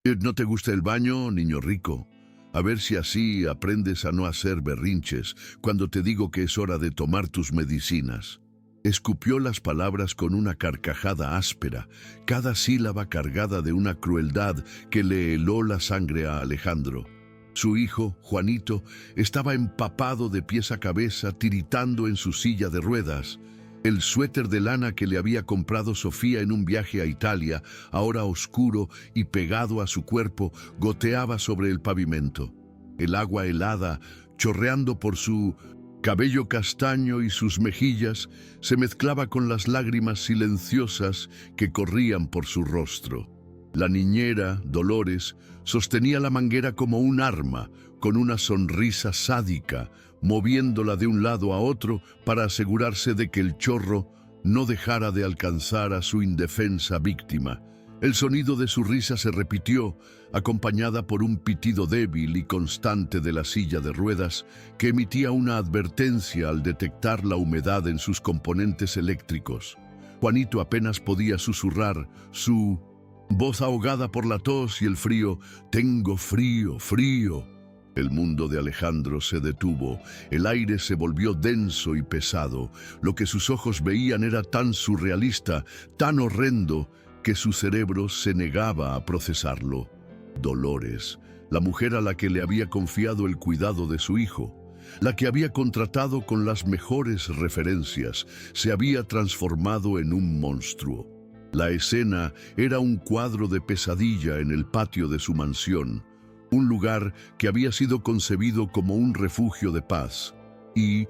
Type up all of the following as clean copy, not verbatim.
¿No te gusta el baño, niño rico? A ver si así aprendes a no hacer berrinches cuando te digo que es hora de tomar tus medicinas. Escupió las palabras con una carcajada áspera, cada sílaba cargada de una crueldad que le heló la sangre a Alejandro. Su hijo, Juanito, estaba empapado de pies a cabeza, tiritando en su silla de ruedas. El suéter de lana que le había comprado Sofía en un viaje a Italia, ahora oscuro y pegado a su cuerpo, goteaba sobre el pavimento. El agua helada, chorreando por su cabello castaño y sus mejillas, se mezclaba con las lágrimas silenciosas que corrían por su rostro. La niñera, Dolores, sostenía la manguera como un arma, con una sonrisa sádica, moviéndola de un lado a otro para asegurarse de que el chorro no dejara de alcanzar a su indefensa víctima. El sonido de su risa se repitió, acompañada por un pitido débil y constante de la silla de ruedas que emitía una advertencia al detectar la humedad en sus componentes eléctricos. Juanito apenas podía susurrar su voz ahogada por la tos y el frío: «Tengo frío, frío». El mundo de Alejandro se detuvo, el aire se volvió denso y pesado. Lo que sus ojos veían era tan surrealista, tan horrendo, que su cerebro se negaba a procesarlo. Dolores, la mujer a la que le había confiado el cuidado de su hijo, la que había contratado con las mejores referencias, se había transformado en un monstruo. La escena era un cuadro de pesadilla en el patio de su mansión, un lugar que había sido concebido como un refugio de paz y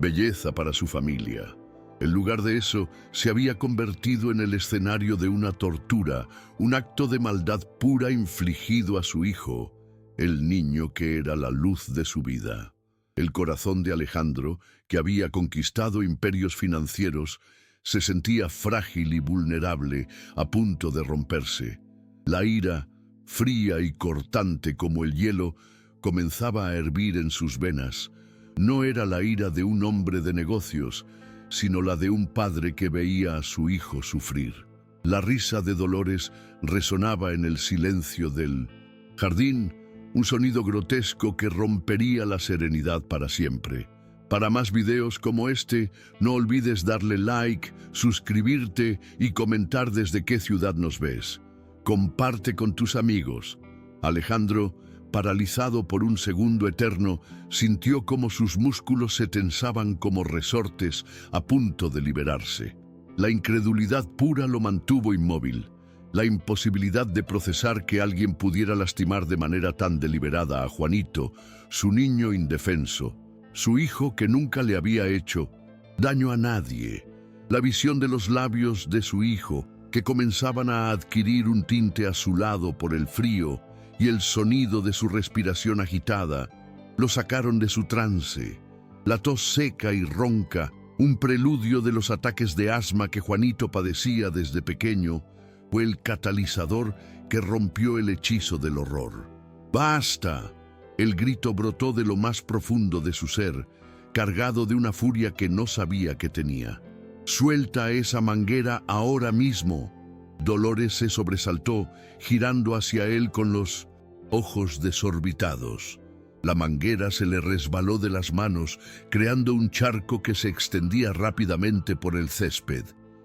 belleza para su familia. En lugar de eso, se había convertido en el escenario de una tortura, un acto de maldad pura infligido a su hijo, el niño que era la luz de su vida. El corazón de Alejandro, que había conquistado imperios financieros, se sentía frágil y vulnerable, a punto de romperse. La ira, fría y cortante como el hielo, comenzaba a hervir en sus venas. No era la ira de un hombre de negocios, sino la de un padre que veía a su hijo sufrir. La risa de Dolores resonaba en el silencio del jardín, un sonido grotesco que rompería la serenidad para siempre. Para más videos como este, no olvides darle like, suscribirte y comentar desde qué ciudad nos ves. Comparte con tus amigos. Alejandro, paralizado por un segundo eterno, sintió como sus músculos se tensaban como resortes a punto de liberarse. La incredulidad pura lo mantuvo inmóvil. La imposibilidad de procesar que alguien pudiera lastimar de manera tan deliberada a Juanito, su niño indefenso, su hijo que nunca le había hecho daño a nadie. La visión de los labios de su hijo, que comenzaban a adquirir un tinte azulado por el frío, y el sonido de su respiración agitada, lo sacaron de su trance. La tos seca y ronca, un preludio de los ataques de asma que Juanito padecía desde pequeño, fue el catalizador que rompió el hechizo del horror. ¡Basta! El grito brotó de lo más profundo de su ser, cargado de una furia que no sabía que tenía. «Suelta esa manguera ahora mismo». Dolores se sobresaltó, girando hacia él con los ojos desorbitados. La manguera se le resbaló de las manos, creando un charco que se extendía rápidamente por el césped.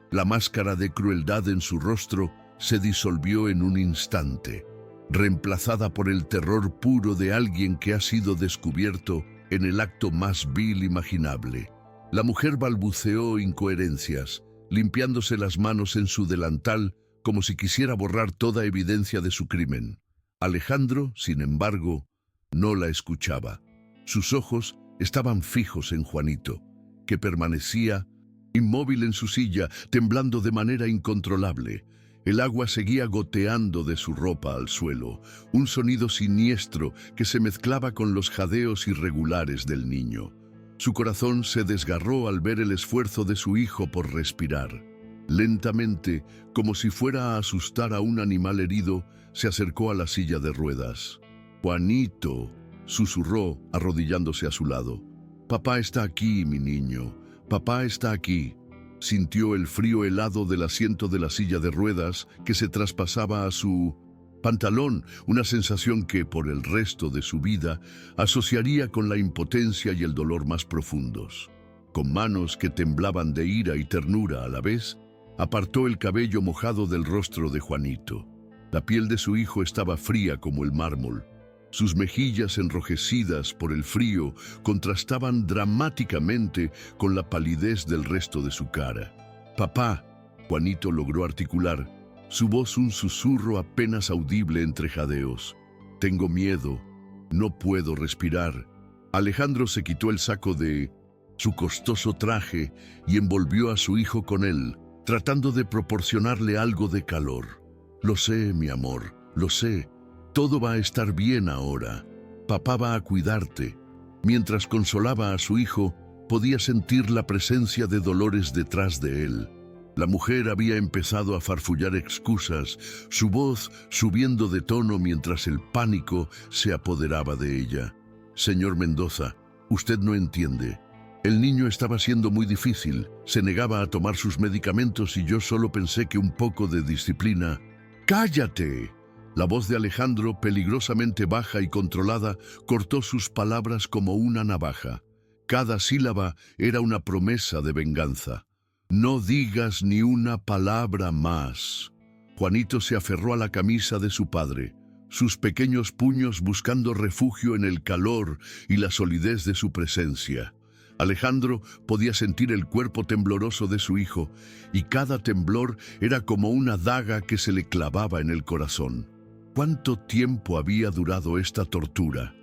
La máscara de crueldad en su rostro se disolvió en un instante, reemplazada por el terror puro de alguien que ha sido descubierto en el acto más vil imaginable. La mujer balbuceó incoherencias, limpiándose las manos en su delantal como si quisiera borrar toda evidencia de su crimen. Alejandro, sin embargo, no la escuchaba. Sus ojos estaban fijos en Juanito, que permanecía inmóvil en su silla, temblando de manera incontrolable. El agua seguía goteando de su ropa al suelo, un sonido siniestro que se mezclaba con los jadeos irregulares del niño. Su corazón se desgarró al ver el esfuerzo de su hijo por respirar. Lentamente, como si fuera a asustar a un animal herido, se acercó a la silla de ruedas. «Juanito», susurró, arrodillándose a su lado. «Papá está aquí, mi niño. Papá está aquí». Sintió el frío helado del asiento de la silla de ruedas que se traspasaba a su Pantalón, una sensación que, por el resto de su vida, asociaría con la impotencia y el dolor más profundos. Con manos que temblaban de ira y ternura a la vez, apartó el cabello mojado del rostro de Juanito. La piel de su hijo estaba fría como el mármol. Sus mejillas enrojecidas por el frío contrastaban dramáticamente con la palidez del resto de su cara. «Papá», Juanito logró articular, su voz un susurro apenas audible entre jadeos. «Tengo miedo, no puedo respirar». Alejandro se quitó el saco de su costoso traje y envolvió a su hijo con él, tratando de proporcionarle algo de calor. «Lo sé, mi amor, lo sé. Todo va a estar bien ahora. Papá va a cuidarte». Mientras consolaba a su hijo, podía sentir la presencia de Dolores detrás de él. La mujer había empezado a farfullar excusas, su voz subiendo de tono mientras el pánico se apoderaba de ella. «Señor Mendoza, usted no entiende. El niño estaba siendo muy difícil, se negaba a tomar sus medicamentos y yo solo pensé que un poco de disciplina». «¡Cállate!». La voz de Alejandro, peligrosamente baja y controlada, cortó sus palabras como una navaja. Cada sílaba era una promesa de venganza. «No digas ni una palabra más». Juanito se aferró a la camisa de su padre, sus pequeños puños buscando refugio en el calor y la solidez de su presencia. Alejandro podía sentir el cuerpo tembloroso de su hijo, y cada temblor era como una daga que se le clavaba en el corazón. ¿Cuánto tiempo había durado esta tortura?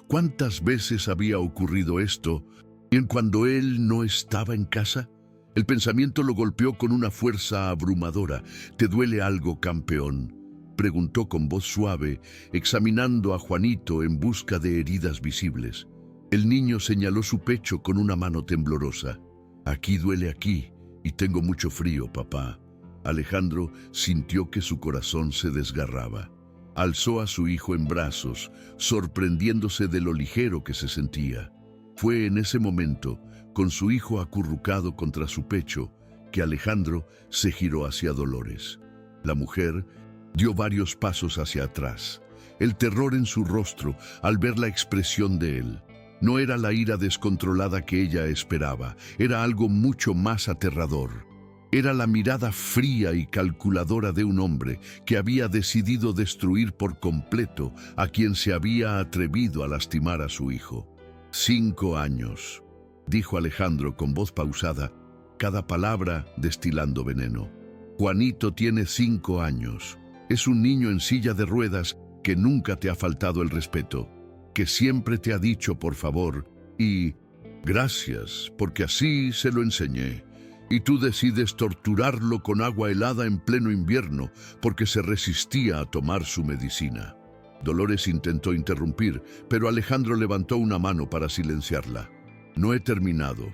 ¿Cuántas veces había ocurrido esto? ¿Y cuando él no estaba en casa? El pensamiento lo golpeó con una fuerza abrumadora. «¿Te duele algo, campeón?», preguntó con voz suave, examinando a Juanito en busca de heridas visibles. El niño señaló su pecho con una mano temblorosa. «Aquí duele aquí, y tengo mucho frío, papá». Alejandro sintió que su corazón se desgarraba. Alzó a su hijo en brazos, sorprendiéndose de lo ligero que se sentía. Fue en ese momento, con su hijo acurrucado contra su pecho, que Alejandro se giró hacia Dolores. La mujer dio varios pasos hacia atrás, el terror en su rostro al ver la expresión de él. No era la ira descontrolada que ella esperaba, era algo mucho más aterrador. Era la mirada fría y calculadora de un hombre que había decidido destruir por completo a quien se había atrevido a lastimar a su hijo. 5 años, dijo Alejandro con voz pausada, cada palabra destilando veneno. Juanito tiene 5 años. Es un niño en silla de ruedas que nunca te ha faltado el respeto, que siempre te ha dicho por favor y gracias, porque así se lo enseñé. Y tú decides torturarlo con agua helada en pleno invierno porque se resistía a tomar su medicina. Dolores intentó interrumpir, pero Alejandro levantó una mano para silenciarla. «No he terminado.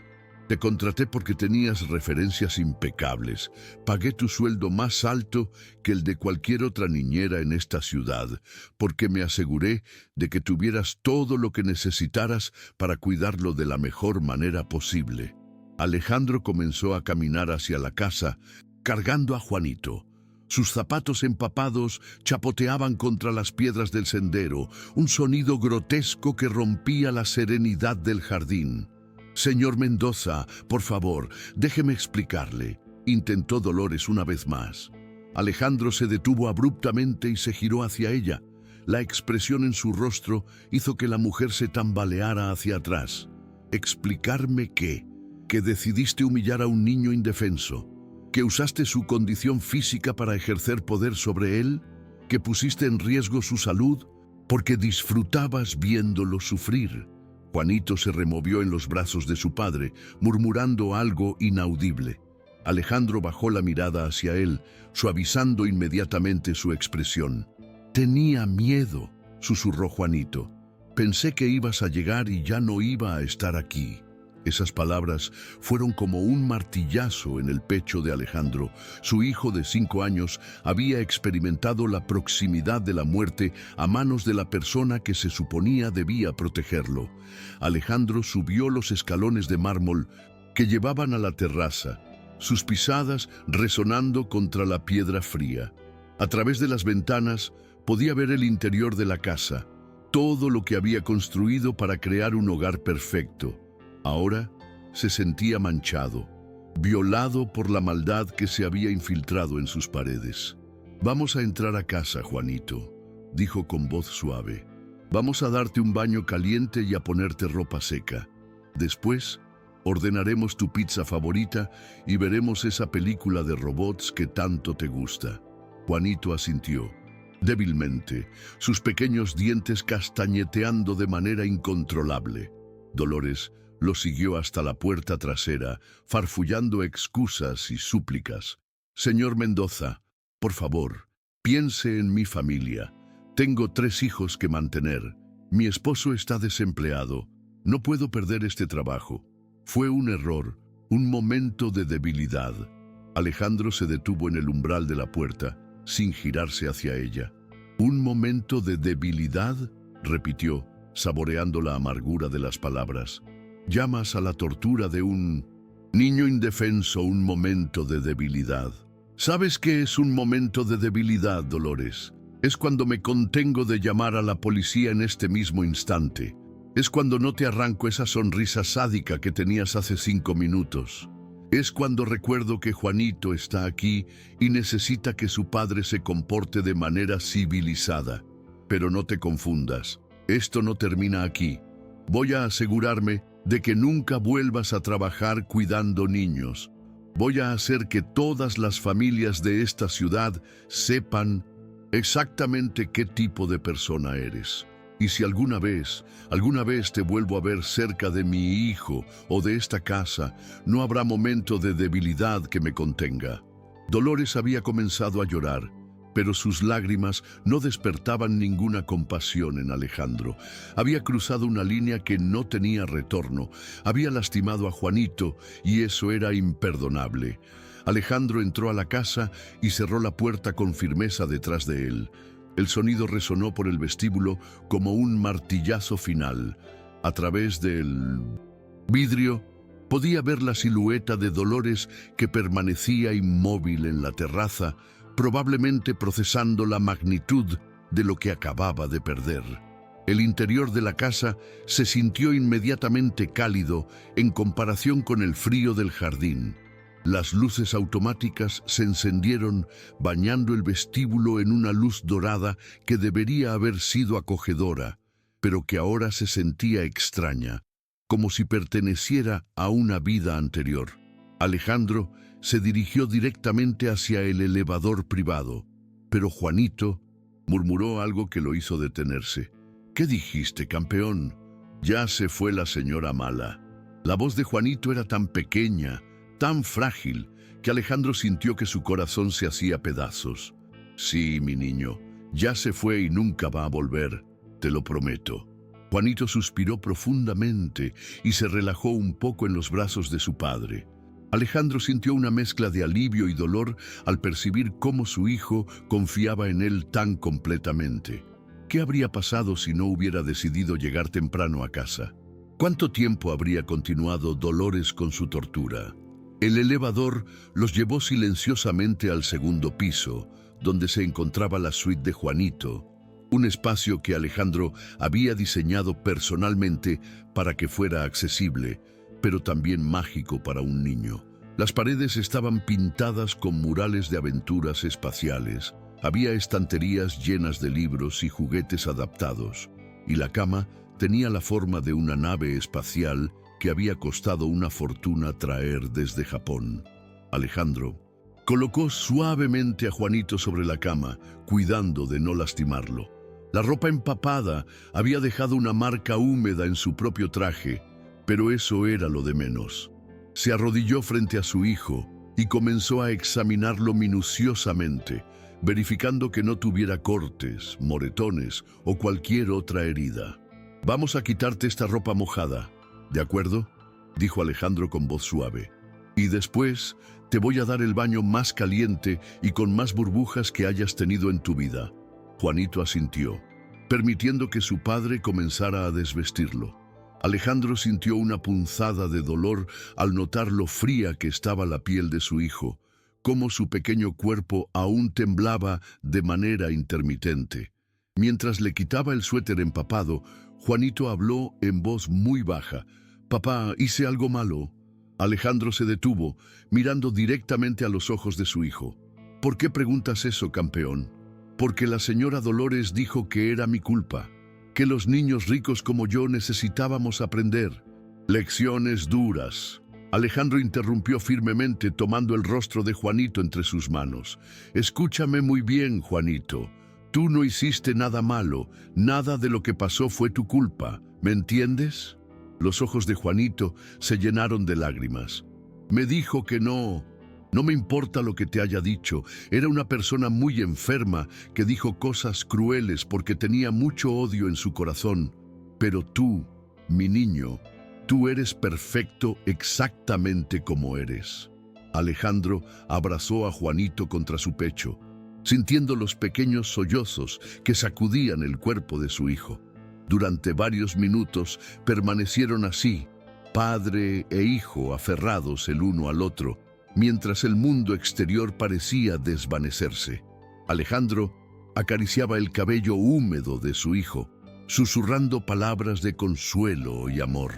Te contraté porque tenías referencias impecables. Pagué tu sueldo más alto que el de cualquier otra niñera en esta ciudad, porque me aseguré de que tuvieras todo lo que necesitaras para cuidarlo de la mejor manera posible». Alejandro comenzó a caminar hacia la casa, cargando a Juanito. Sus zapatos empapados chapoteaban contra las piedras del sendero, un sonido grotesco que rompía la serenidad del jardín. «Señor Mendoza, por favor, déjeme explicarle», intentó Dolores una vez más. Alejandro se detuvo abruptamente y se giró hacia ella. La expresión en su rostro hizo que la mujer se tambaleara hacia atrás. «¿Explicarme qué? ¿Que decidiste humillar a un niño indefenso? ¿Que usaste su condición física para ejercer poder sobre él? ¿Que pusiste en riesgo su salud? Porque disfrutabas viéndolo sufrir». Juanito se removió en los brazos de su padre, murmurando algo inaudible. Alejandro bajó la mirada hacia él, suavizando inmediatamente su expresión. «Tenía miedo», susurró Juanito. «Pensé que ibas a llegar y ya no iba a estar aquí». Esas palabras fueron como un martillazo en el pecho de Alejandro. Su hijo de 5 años había experimentado la proximidad de la muerte a manos de la persona que se suponía debía protegerlo. Alejandro subió los escalones de mármol que llevaban a la terraza, sus pisadas resonando contra la piedra fría. A través de las ventanas Podía ver el interior de la casa, todo lo que había construido para crear un hogar perfecto. Ahora se sentía manchado, violado por la maldad que se había infiltrado en sus paredes. «Vamos a entrar a casa, Juanito», dijo con voz suave. «Vamos a darte un baño caliente y a ponerte ropa seca. Después, ordenaremos tu pizza favorita y veremos esa película de robots que tanto te gusta». Juanito asintió, débilmente, sus pequeños dientes castañeteando de manera incontrolable. Dolores lo siguió hasta la puerta trasera, farfullando excusas y súplicas. «Señor Mendoza, por favor, piense en mi familia. Tengo 3 hijos que mantener. Mi esposo está desempleado. No puedo perder este trabajo. Fue un error, un momento de debilidad». Alejandro se detuvo en el umbral de la puerta, sin girarse hacia ella. «¿Un momento de debilidad?», repitió, saboreando la amargura de las palabras. «¿Llamas a la tortura de un niño indefenso un momento de debilidad? ¿Sabes qué es un momento de debilidad, Dolores? Es cuando me contengo de llamar a la policía en este mismo instante. Es cuando no te arranco esa sonrisa sádica que tenías hace 5 minutos. Es cuando recuerdo que Juanito está aquí y necesita que su padre se comporte de manera civilizada. Pero no te confundas, esto no termina aquí. Voy a asegurarme de que nunca vuelvas a trabajar cuidando niños. Voy a hacer que todas las familias de esta ciudad sepan exactamente qué tipo de persona eres. Y si alguna vez te vuelvo a ver cerca de mi hijo o de esta casa, no habrá momento de debilidad que me contenga». Dolores había comenzado a llorar, pero sus lágrimas no despertaban ninguna compasión en Alejandro. Había cruzado una línea que no tenía retorno, había lastimado a Juanito y eso era imperdonable. Alejandro entró a la casa y cerró la puerta con firmeza detrás de él. El sonido resonó por el vestíbulo como un martillazo final. A través del vidrio podía ver la silueta de Dolores que permanecía inmóvil en la terraza, probablemente procesando la magnitud de lo que acababa de perder. El interior de la casa se sintió inmediatamente cálido en comparación con el frío del jardín. Las luces automáticas se encendieron, bañando el vestíbulo en una luz dorada que debería haber sido acogedora, pero que ahora se sentía extraña, como si perteneciera a una vida anterior. Alejandro se dirigió directamente hacia el elevador privado, pero Juanito murmuró algo que lo hizo detenerse. «¿Qué dijiste, campeón?» «Ya se fue la señora mala». La voz de Juanito era tan pequeña, tan frágil, que Alejandro sintió que su corazón se hacía pedazos. «Sí, mi niño, ya se fue y nunca va a volver, te lo prometo». Juanito suspiró profundamente y se relajó un poco en los brazos de su padre. Alejandro sintió una mezcla de alivio y dolor al percibir cómo su hijo confiaba en él tan completamente. ¿Qué habría pasado si no hubiera decidido llegar temprano a casa? ¿Cuánto tiempo habría continuado Dolores con su tortura? El elevador los llevó silenciosamente al 2º piso, donde se encontraba la suite de Juanito, un espacio que Alejandro había diseñado personalmente para que fuera accesible, pero también mágico para un niño. Las paredes estaban pintadas con murales de aventuras espaciales, había estanterías llenas de libros y juguetes adaptados, y la cama tenía la forma de una nave espacial que había costado una fortuna traer desde Japón. Alejandro colocó suavemente a Juanito sobre la cama, cuidando de no lastimarlo. La ropa empapada había dejado una marca húmeda en su propio traje, pero eso era lo de menos. Se arrodilló frente a su hijo y comenzó a examinarlo minuciosamente, verificando que no tuviera cortes, moretones o cualquier otra herida. «Vamos a quitarte esta ropa mojada, ¿de acuerdo?», dijo Alejandro con voz suave. «Y después te voy a dar el baño más caliente y con más burbujas que hayas tenido en tu vida». Juanito asintió, permitiendo que su padre comenzara a desvestirlo. Alejandro sintió una punzada de dolor al notar lo fría que estaba la piel de su hijo, cómo su pequeño cuerpo aún temblaba de manera intermitente. Mientras le quitaba el suéter empapado, Juanito habló en voz muy baja. «Papá, ¿hice algo malo?» Alejandro se detuvo, mirando directamente a los ojos de su hijo. «¿Por qué preguntas eso, campeón?» «Porque la señora Dolores dijo que era mi culpa, que los niños ricos como yo necesitábamos aprender. Lecciones duras». Alejandro interrumpió firmemente, tomando el rostro de Juanito entre sus manos. «Escúchame muy bien, Juanito. Tú no hiciste nada malo, nada de lo que pasó fue tu culpa, ¿me entiendes?» Los ojos de Juanito se llenaron de lágrimas. «Me dijo que no me importa lo que te haya dicho. Era una persona muy enferma que dijo cosas crueles porque tenía mucho odio en su corazón. Pero tú, mi niño, tú eres perfecto exactamente como eres». Alejandro abrazó a Juanito contra su pecho, sintiendo los pequeños sollozos que sacudían el cuerpo de su hijo. Durante varios minutos permanecieron así, padre e hijo aferrados el uno al otro, mientras el mundo exterior parecía desvanecerse. Alejandro acariciaba el cabello húmedo de su hijo, susurrando palabras de consuelo y amor.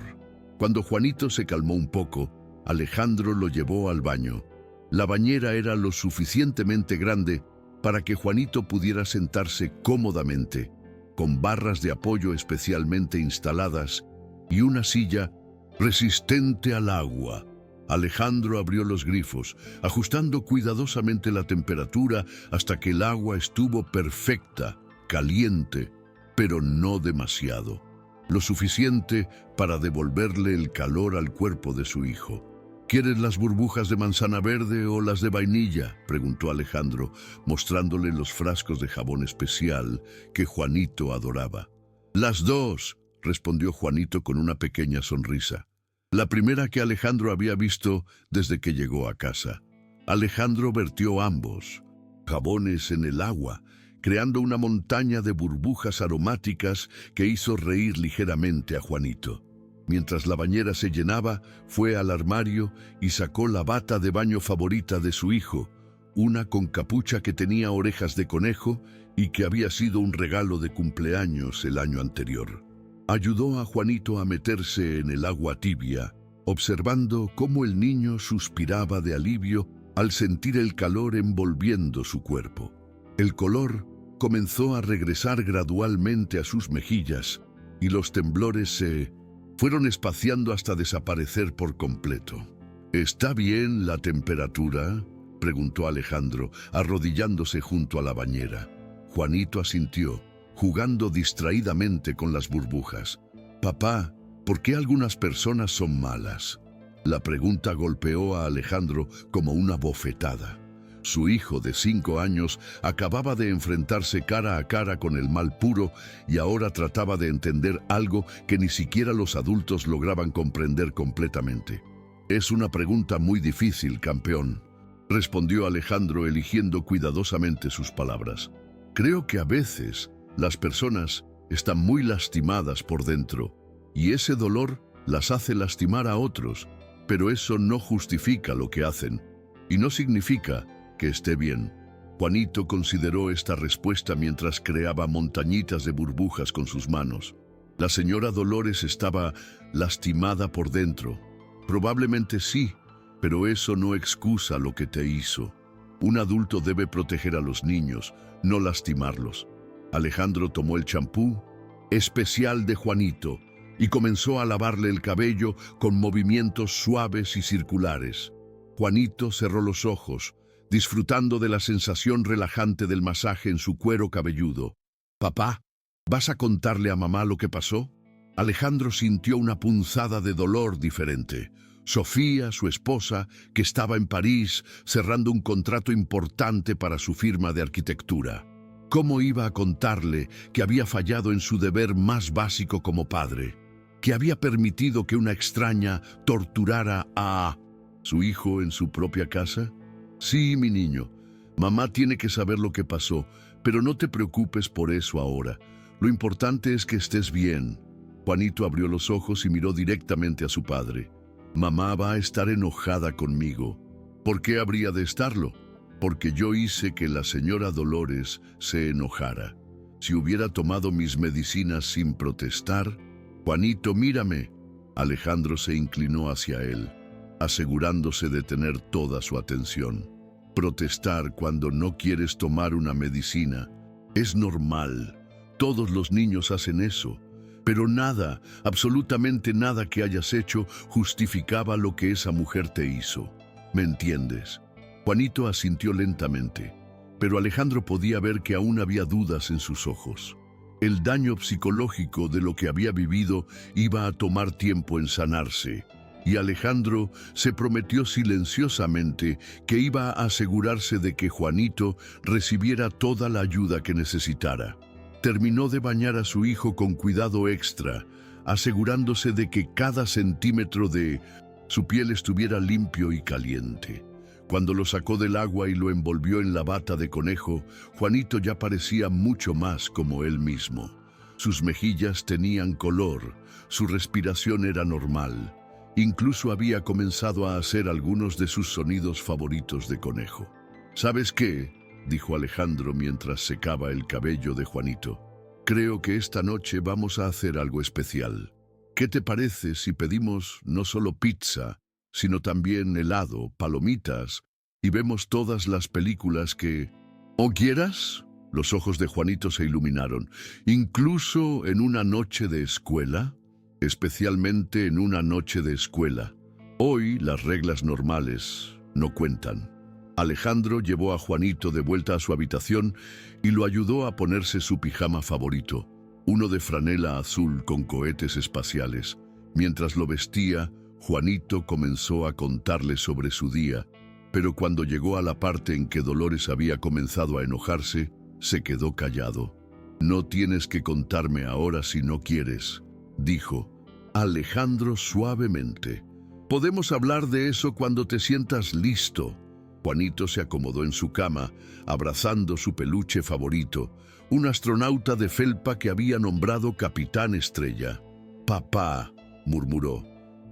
Cuando Juanito se calmó un poco, Alejandro lo llevó al baño. La bañera era lo suficientemente grande para que Juanito pudiera sentarse cómodamente, con barras de apoyo especialmente instaladas y una silla resistente al agua. Alejandro abrió los grifos, ajustando cuidadosamente la temperatura hasta que el agua estuvo perfecta, caliente, pero no demasiado. Lo suficiente para devolverle el calor al cuerpo de su hijo. «¿Quieres las burbujas de manzana verde o las de vainilla?», preguntó Alejandro, mostrándole los frascos de jabón especial que Juanito adoraba. «Las dos», respondió Juanito con una pequeña sonrisa. La primera que Alejandro había visto desde que llegó a casa. Alejandro vertió ambos jabones en el agua, creando una montaña de burbujas aromáticas que hizo reír ligeramente a Juanito. Mientras la bañera se llenaba, fue al armario y sacó la bata de baño favorita de su hijo, una con capucha que tenía orejas de conejo y que había sido un regalo de cumpleaños el año anterior. Ayudó a Juanito a meterse en el agua tibia, observando cómo el niño suspiraba de alivio al sentir el calor envolviendo su cuerpo. El color comenzó a regresar gradualmente a sus mejillas y los temblores se fueron espaciando hasta desaparecer por completo. «¿Está bien la temperatura?», preguntó Alejandro, arrodillándose junto a la bañera. Juanito asintió, jugando distraídamente con las burbujas. «Papá, ¿por qué algunas personas son malas?». La pregunta golpeó a Alejandro como una bofetada. Su hijo de 5 años acababa de enfrentarse cara a cara con el mal puro y ahora trataba de entender algo que ni siquiera los adultos lograban comprender completamente. «Es una pregunta muy difícil, campeón», respondió Alejandro, eligiendo cuidadosamente sus palabras. «Creo que a veces las personas están muy lastimadas por dentro y ese dolor las hace lastimar a otros, pero eso no justifica lo que hacen y no significa que esté bien». Juanito consideró esta respuesta mientras creaba montañitas de burbujas con sus manos. La señora Dolores estaba lastimada por dentro. Probablemente sí, pero eso no excusa lo que te hizo. Un adulto debe proteger a los niños, no lastimarlos. Alejandro tomó el champú especial de Juanito y comenzó a lavarle el cabello con movimientos suaves y circulares. Juanito cerró los ojos, disfrutando de la sensación relajante del masaje en su cuero cabelludo. «Papá, ¿vas a contarle a mamá lo que pasó?». Alejandro sintió una punzada de dolor diferente. Sofía, su esposa, que estaba en París cerrando un contrato importante para su firma de arquitectura. ¿Cómo iba a contarle que había fallado en su deber más básico como padre? Que había permitido que una extraña torturara a su hijo en su propia casa? «Sí, mi niño, mamá tiene que saber lo que pasó, pero no te preocupes por eso ahora. Lo importante es que estés bien». Juanito abrió los ojos y miró directamente a su padre. «Mamá va a estar enojada conmigo». «¿Por qué habría de estarlo?». «Porque yo hice que la señora Dolores se enojara». Si hubiera tomado mis medicinas sin protestar... Juanito, mírame. Alejandro se inclinó hacia él, asegurándose de tener toda su atención. Protestar cuando no quieres tomar una medicina es normal. Todos los niños hacen eso. Pero nada, absolutamente nada que hayas hecho justificaba lo que esa mujer te hizo. ¿Me entiendes? Juanito asintió lentamente, pero Alejandro podía ver que aún había dudas en sus ojos. El daño psicológico de lo que había vivido iba a tomar tiempo en sanarse, y Alejandro se prometió silenciosamente que iba a asegurarse de que Juanito recibiera toda la ayuda que necesitara. Terminó de bañar a su hijo con cuidado extra, asegurándose de que cada centímetro de su piel estuviera limpio y caliente. Cuando lo sacó del agua y lo envolvió en la bata de conejo, Juanito ya parecía mucho más como él mismo. Sus mejillas tenían color, su respiración era normal. Incluso había comenzado a hacer algunos de sus sonidos favoritos de conejo. ¿Sabes qué?, dijo Alejandro mientras secaba el cabello de Juanito. Creo que esta noche vamos a hacer algo especial. ¿Qué te parece si pedimos no solo pizza, sino también helado, palomitas, y vemos todas las películas que... ¿O quieras? Los ojos de Juanito se iluminaron. ¿Incluso en una noche de escuela? Especialmente en una noche de escuela. Hoy las reglas normales no cuentan. Alejandro llevó a Juanito de vuelta a su habitación y lo ayudó a ponerse su pijama favorito, uno de franela azul con cohetes espaciales. Mientras lo vestía, Juanito comenzó a contarle sobre su día, pero cuando llegó a la parte en que Dolores había comenzado a enojarse, se quedó callado. «No tienes que contarme ahora si no quieres», dijo Alejandro suavemente. «Podemos hablar de eso cuando te sientas listo». Juanito se acomodó en su cama, abrazando su peluche favorito, un astronauta de felpa que había nombrado Capitán Estrella. «Papá», murmuró.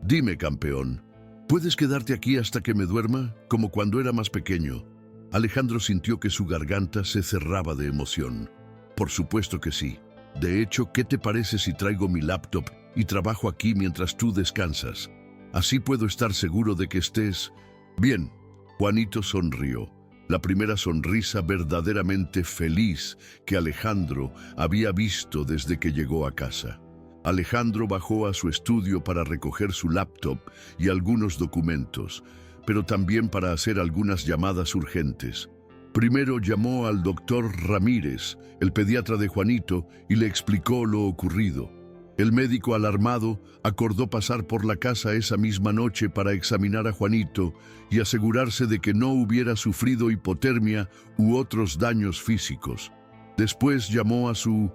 «Dime, campeón, ¿puedes quedarte aquí hasta que me duerma, como cuando era más pequeño?» Alejandro sintió que su garganta se cerraba de emoción. «Por supuesto que sí. De hecho, ¿qué te parece si traigo mi laptop y trabajo aquí mientras tú descansas? Así puedo estar seguro de que estés bien». Juanito sonrió, la primera sonrisa verdaderamente feliz que Alejandro había visto desde que llegó a casa. Alejandro bajó a su estudio para recoger su laptop y algunos documentos, pero también para hacer algunas llamadas urgentes. Primero llamó al doctor Ramírez, el pediatra de Juanito, y le explicó lo ocurrido. El médico, alarmado, acordó pasar por la casa esa misma noche para examinar a Juanito y asegurarse de que no hubiera sufrido hipotermia u otros daños físicos. Después llamó a su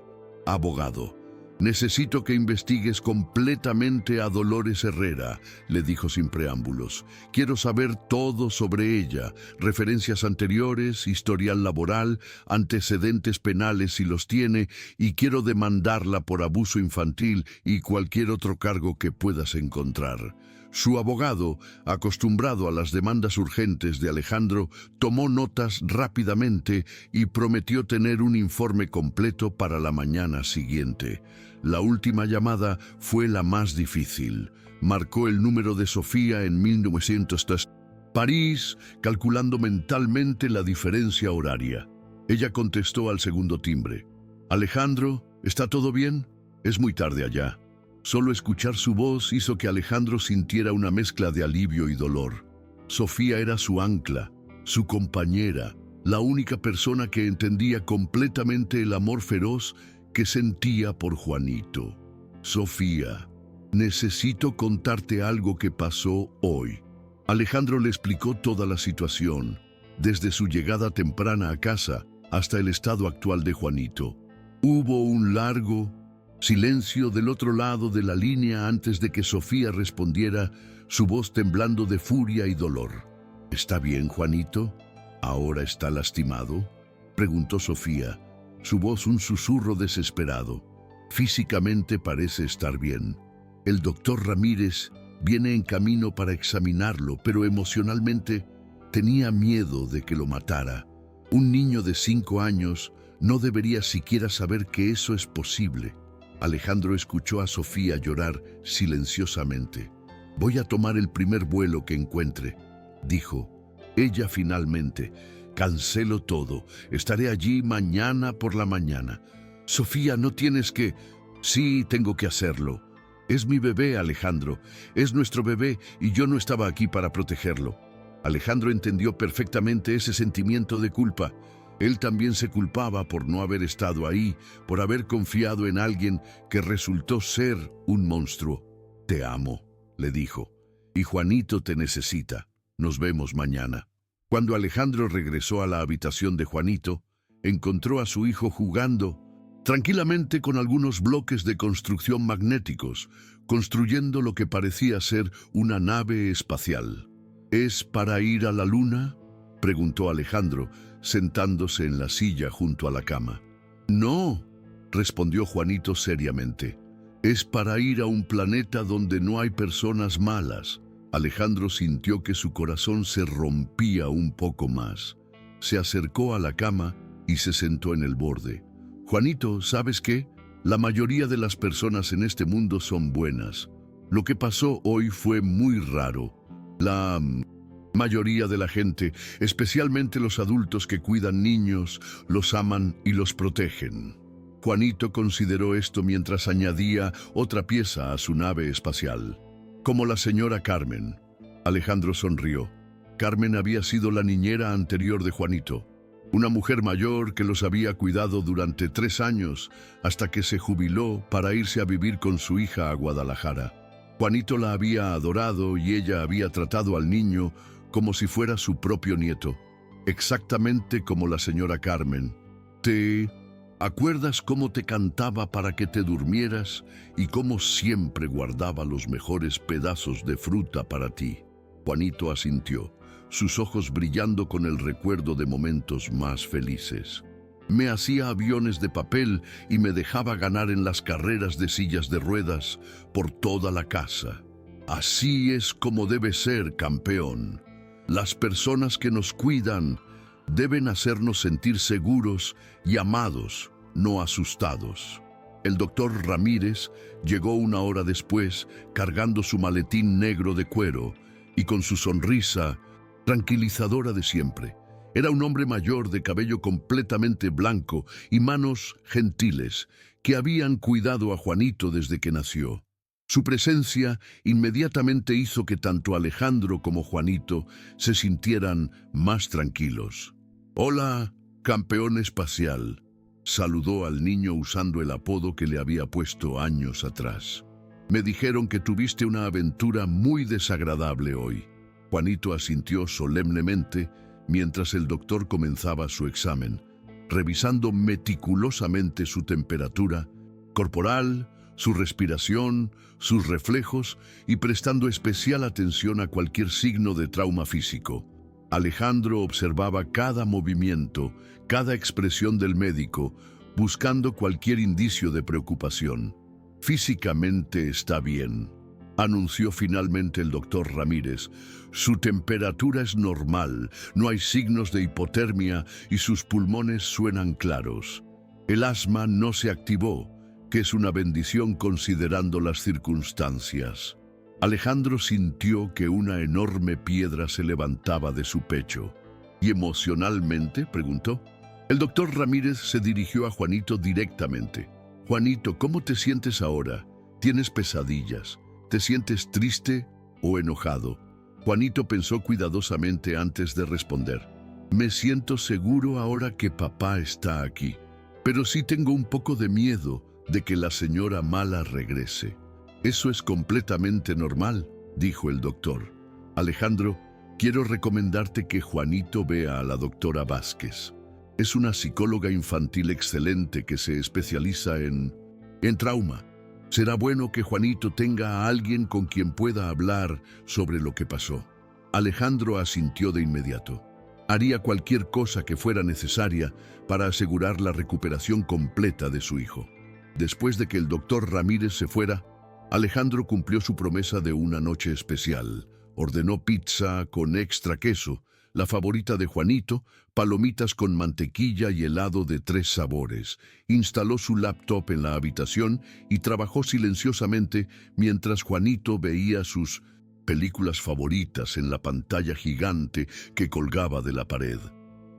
abogado. «Necesito que investigues completamente a Dolores Herrera», le dijo sin preámbulos. «Quiero saber todo sobre ella, referencias anteriores, historial laboral, antecedentes penales si los tiene, y quiero demandarla por abuso infantil y cualquier otro cargo que puedas encontrar». Su abogado, acostumbrado a las demandas urgentes de Alejandro, tomó notas rápidamente y prometió tener un informe completo para la mañana siguiente. La última llamada fue la más difícil. Marcó el número de Sofía en 1903. París, calculando mentalmente la diferencia horaria. Ella contestó al segundo timbre. «Alejandro, ¿está todo bien? Es muy tarde allá». Solo escuchar su voz hizo que Alejandro sintiera una mezcla de alivio y dolor. Sofía era su ancla, su compañera, la única persona que entendía completamente el amor feroz que sentía por Juanito. «Sofía, necesito contarte algo que pasó hoy». Alejandro le explicó toda la situación, desde su llegada temprana a casa hasta el estado actual de Juanito. Hubo un largo silencio del otro lado de la línea antes de que Sofía respondiera, su voz temblando de furia y dolor. «¿Está bien, Juanito? ¿Ahora está lastimado?», preguntó Sofía, su voz un susurro desesperado. «Físicamente parece estar bien. El doctor Ramírez viene en camino para examinarlo, pero emocionalmente tenía miedo de que lo matara. Un niño de 5 años No deberías siquiera saber que eso es posible. Alejandro escuchó a Sofía llorar silenciosamente. Voy a tomar el primer vuelo que encuentre, dijo. Ella finalmente. Cancelo todo. Estaré allí mañana por la mañana. Sofía, no tienes que... Sí, tengo que hacerlo. Es mi bebé, Alejandro. Es nuestro bebé y yo no estaba aquí para protegerlo. Alejandro entendió perfectamente ese sentimiento de culpa. Él también se culpaba por no haber estado ahí, por haber confiado en alguien que resultó ser un monstruo. Te amo, le dijo, y Juanito te necesita. Nos vemos mañana. Cuando Alejandro regresó a la habitación de Juanito, encontró a su hijo jugando tranquilamente con algunos bloques de construcción magnéticos, construyendo lo que parecía ser una nave espacial. ¿Es para ir a la luna?, preguntó Alejandro, sentándose en la silla junto a la cama. No, respondió Juanito seriamente. Es para ir a un planeta donde no hay personas malas. Alejandro sintió que su corazón se rompía un poco más. Se acercó a la cama y se sentó en el borde. Juanito, ¿sabes qué? La mayoría de las personas en este mundo son buenas. Lo que pasó hoy fue muy raro. La mayoría de la gente, especialmente los adultos que cuidan niños, los aman y los protegen. Juanito consideró esto mientras añadía otra pieza a su nave espacial. Como la señora Carmen. Alejandro sonrió. Carmen había sido la niñera anterior de Juanito, una mujer mayor que los había cuidado durante 3 años hasta que se jubiló para irse a vivir con su hija a Guadalajara. Juanito la había adorado y ella había tratado al niño como si fuera su propio nieto, exactamente como la señora Carmen. ¿Te acuerdas cómo te cantaba para que te durmieras y cómo siempre guardaba los mejores pedazos de fruta para ti? Juanito asintió, sus ojos brillando con el recuerdo de momentos más felices. Me hacía aviones de papel y me dejaba ganar en las carreras de sillas de ruedas por toda la casa. Así es como debe ser, campeón. Las personas que nos cuidan deben hacernos sentir seguros y amados, no asustados. El doctor Ramírez llegó 1 hora después, cargando su maletín negro de cuero y con su sonrisa tranquilizadora de siempre. Era un hombre mayor de cabello completamente blanco y manos gentiles que habían cuidado a Juanito desde que nació. Su presencia inmediatamente hizo que tanto Alejandro como Juanito se sintieran más tranquilos. «Hola, campeón espacial», saludó al niño usando el apodo que le había puesto años atrás. «Me dijeron que tuviste una aventura muy desagradable hoy». Juanito asintió solemnemente mientras el doctor comenzaba su examen, revisando meticulosamente su temperatura corporal, su respiración, sus reflejos y prestando especial atención a cualquier signo de trauma físico. Alejandro observaba cada movimiento, cada expresión del médico, buscando cualquier indicio de preocupación. «Físicamente está bien», anunció finalmente el doctor Ramírez. «Su temperatura es normal, no hay signos de hipotermia y sus pulmones suenan claros. El asma no se activó, que es una bendición considerando las circunstancias». Alejandro sintió que una enorme piedra se levantaba de su pecho. «¿Y emocionalmente?», preguntó. El doctor Ramírez se dirigió a Juanito directamente. «Juanito, ¿cómo te sientes ahora? ¿Tienes pesadillas? ¿Te sientes triste o enojado?». Juanito pensó cuidadosamente antes de responder. «Me siento seguro ahora que papá está aquí, pero sí tengo un poco de miedo de que la señora mala regrese». «Eso es completamente normal», dijo el doctor. «Alejandro, quiero recomendarte que Juanito vea a la doctora Vázquez. Es una psicóloga infantil excelente que se especializa en trauma. Será bueno que Juanito tenga a alguien con quien pueda hablar sobre lo que pasó». Alejandro asintió de inmediato. Haría cualquier cosa que fuera necesaria para asegurar la recuperación completa de su hijo. Después de que el doctor Ramírez se fuera, Alejandro cumplió su promesa de una noche especial. Ordenó pizza con extra queso, la favorita de Juanito, palomitas con mantequilla y helado de 3 sabores. Instaló su laptop en la habitación y trabajó silenciosamente mientras Juanito veía sus películas favoritas en la pantalla gigante que colgaba de la pared.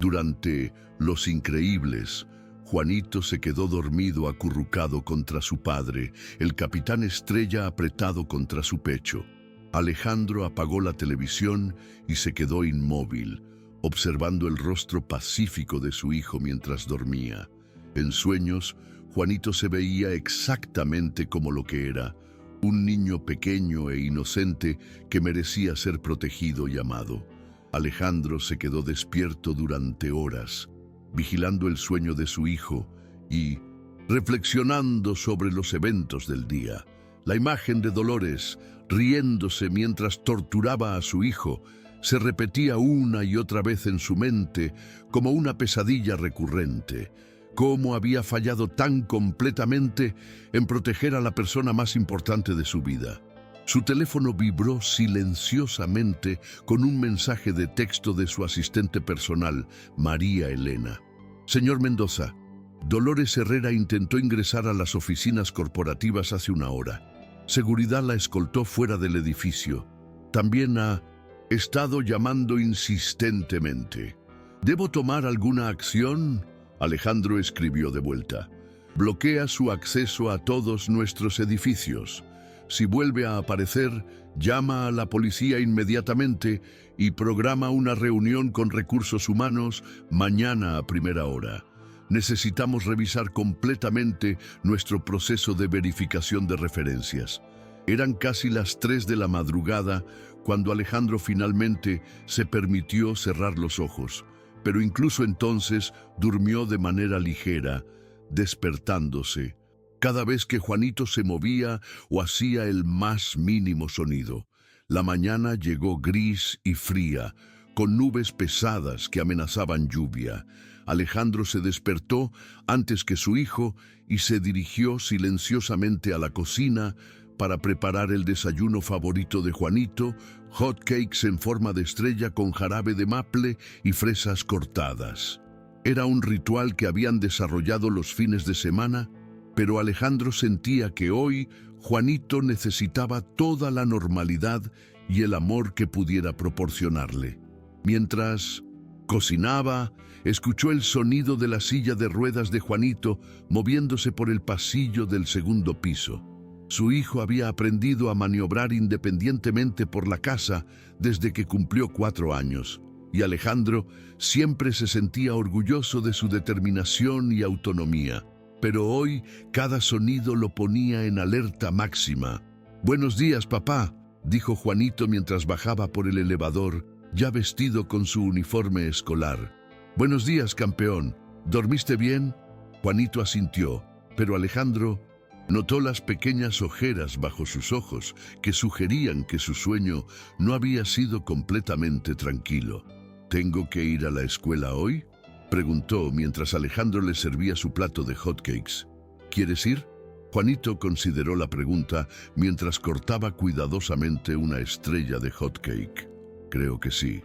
Durante Los Increíbles, Juanito se quedó dormido acurrucado contra su padre, el Capitán Estrella apretado contra su pecho. Alejandro apagó la televisión y se quedó inmóvil, observando el rostro pacífico de su hijo mientras dormía. En sueños, Juanito se veía exactamente como lo que era, un niño pequeño e inocente que merecía ser protegido y amado. Alejandro se quedó despierto durante horas, vigilando el sueño de su hijo y reflexionando sobre los eventos del día. La imagen de Dolores, riéndose mientras torturaba a su hijo, se repetía una y otra vez en su mente como una pesadilla recurrente. ¿Cómo había fallado tan completamente en proteger a la persona más importante de su vida? Su teléfono vibró silenciosamente con un mensaje de texto de su asistente personal, María Elena. Señor Mendoza, Dolores Herrera intentó ingresar a las oficinas corporativas hace una hora. Seguridad la escoltó fuera del edificio. También ha estado llamando insistentemente. ¿Debo tomar alguna acción? Alejandro escribió de vuelta. Bloquea su acceso a todos nuestros edificios. Si vuelve a aparecer, llama a la policía inmediatamente y programa una reunión con recursos humanos mañana a primera hora. Necesitamos revisar completamente nuestro proceso de verificación de referencias. Eran casi las 3 de la madrugada cuando Alejandro finalmente se permitió cerrar los ojos, pero incluso entonces durmió de manera ligera, despertándose cada vez que Juanito se movía o hacía el más mínimo sonido. La mañana llegó gris y fría, con nubes pesadas que amenazaban lluvia. Alejandro se despertó antes que su hijo y se dirigió silenciosamente a la cocina para preparar el desayuno favorito de Juanito, hot cakes en forma de estrella con jarabe de maple y fresas cortadas. Era un ritual que habían desarrollado los fines de semana, pero Alejandro sentía que hoy Juanito necesitaba toda la normalidad y el amor que pudiera proporcionarle. Mientras cocinaba, escuchó el sonido de la silla de ruedas de Juanito moviéndose por el pasillo del segundo piso. Su hijo había aprendido a maniobrar independientemente por la casa desde que cumplió 4 años, y Alejandro siempre se sentía orgulloso de su determinación y autonomía. Pero hoy cada sonido lo ponía en alerta máxima. «Buenos días, papá», dijo Juanito mientras bajaba por el elevador, ya vestido con su uniforme escolar. «Buenos días, campeón. ¿Dormiste bien?» Juanito asintió, pero Alejandro notó las pequeñas ojeras bajo sus ojos que sugerían que su sueño no había sido completamente tranquilo. «¿Tengo que ir a la escuela hoy?», preguntó mientras Alejandro le servía su plato de hotcakes. «¿Quieres ir?». Juanito consideró la pregunta mientras cortaba cuidadosamente una estrella de hotcake. «Creo que sí.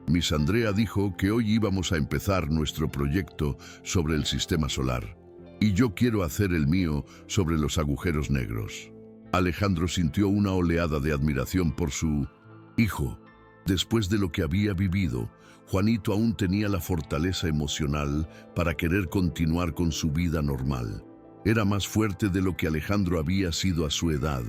Miss Andrea dijo que hoy íbamos a empezar nuestro proyecto sobre el sistema solar, y yo quiero hacer el mío sobre los agujeros negros». Alejandro sintió una oleada de admiración por su hijo. Después de lo que había vivido, Juanito aún tenía la fortaleza emocional para querer continuar con su vida normal. Era más fuerte de lo que Alejandro había sido a su edad,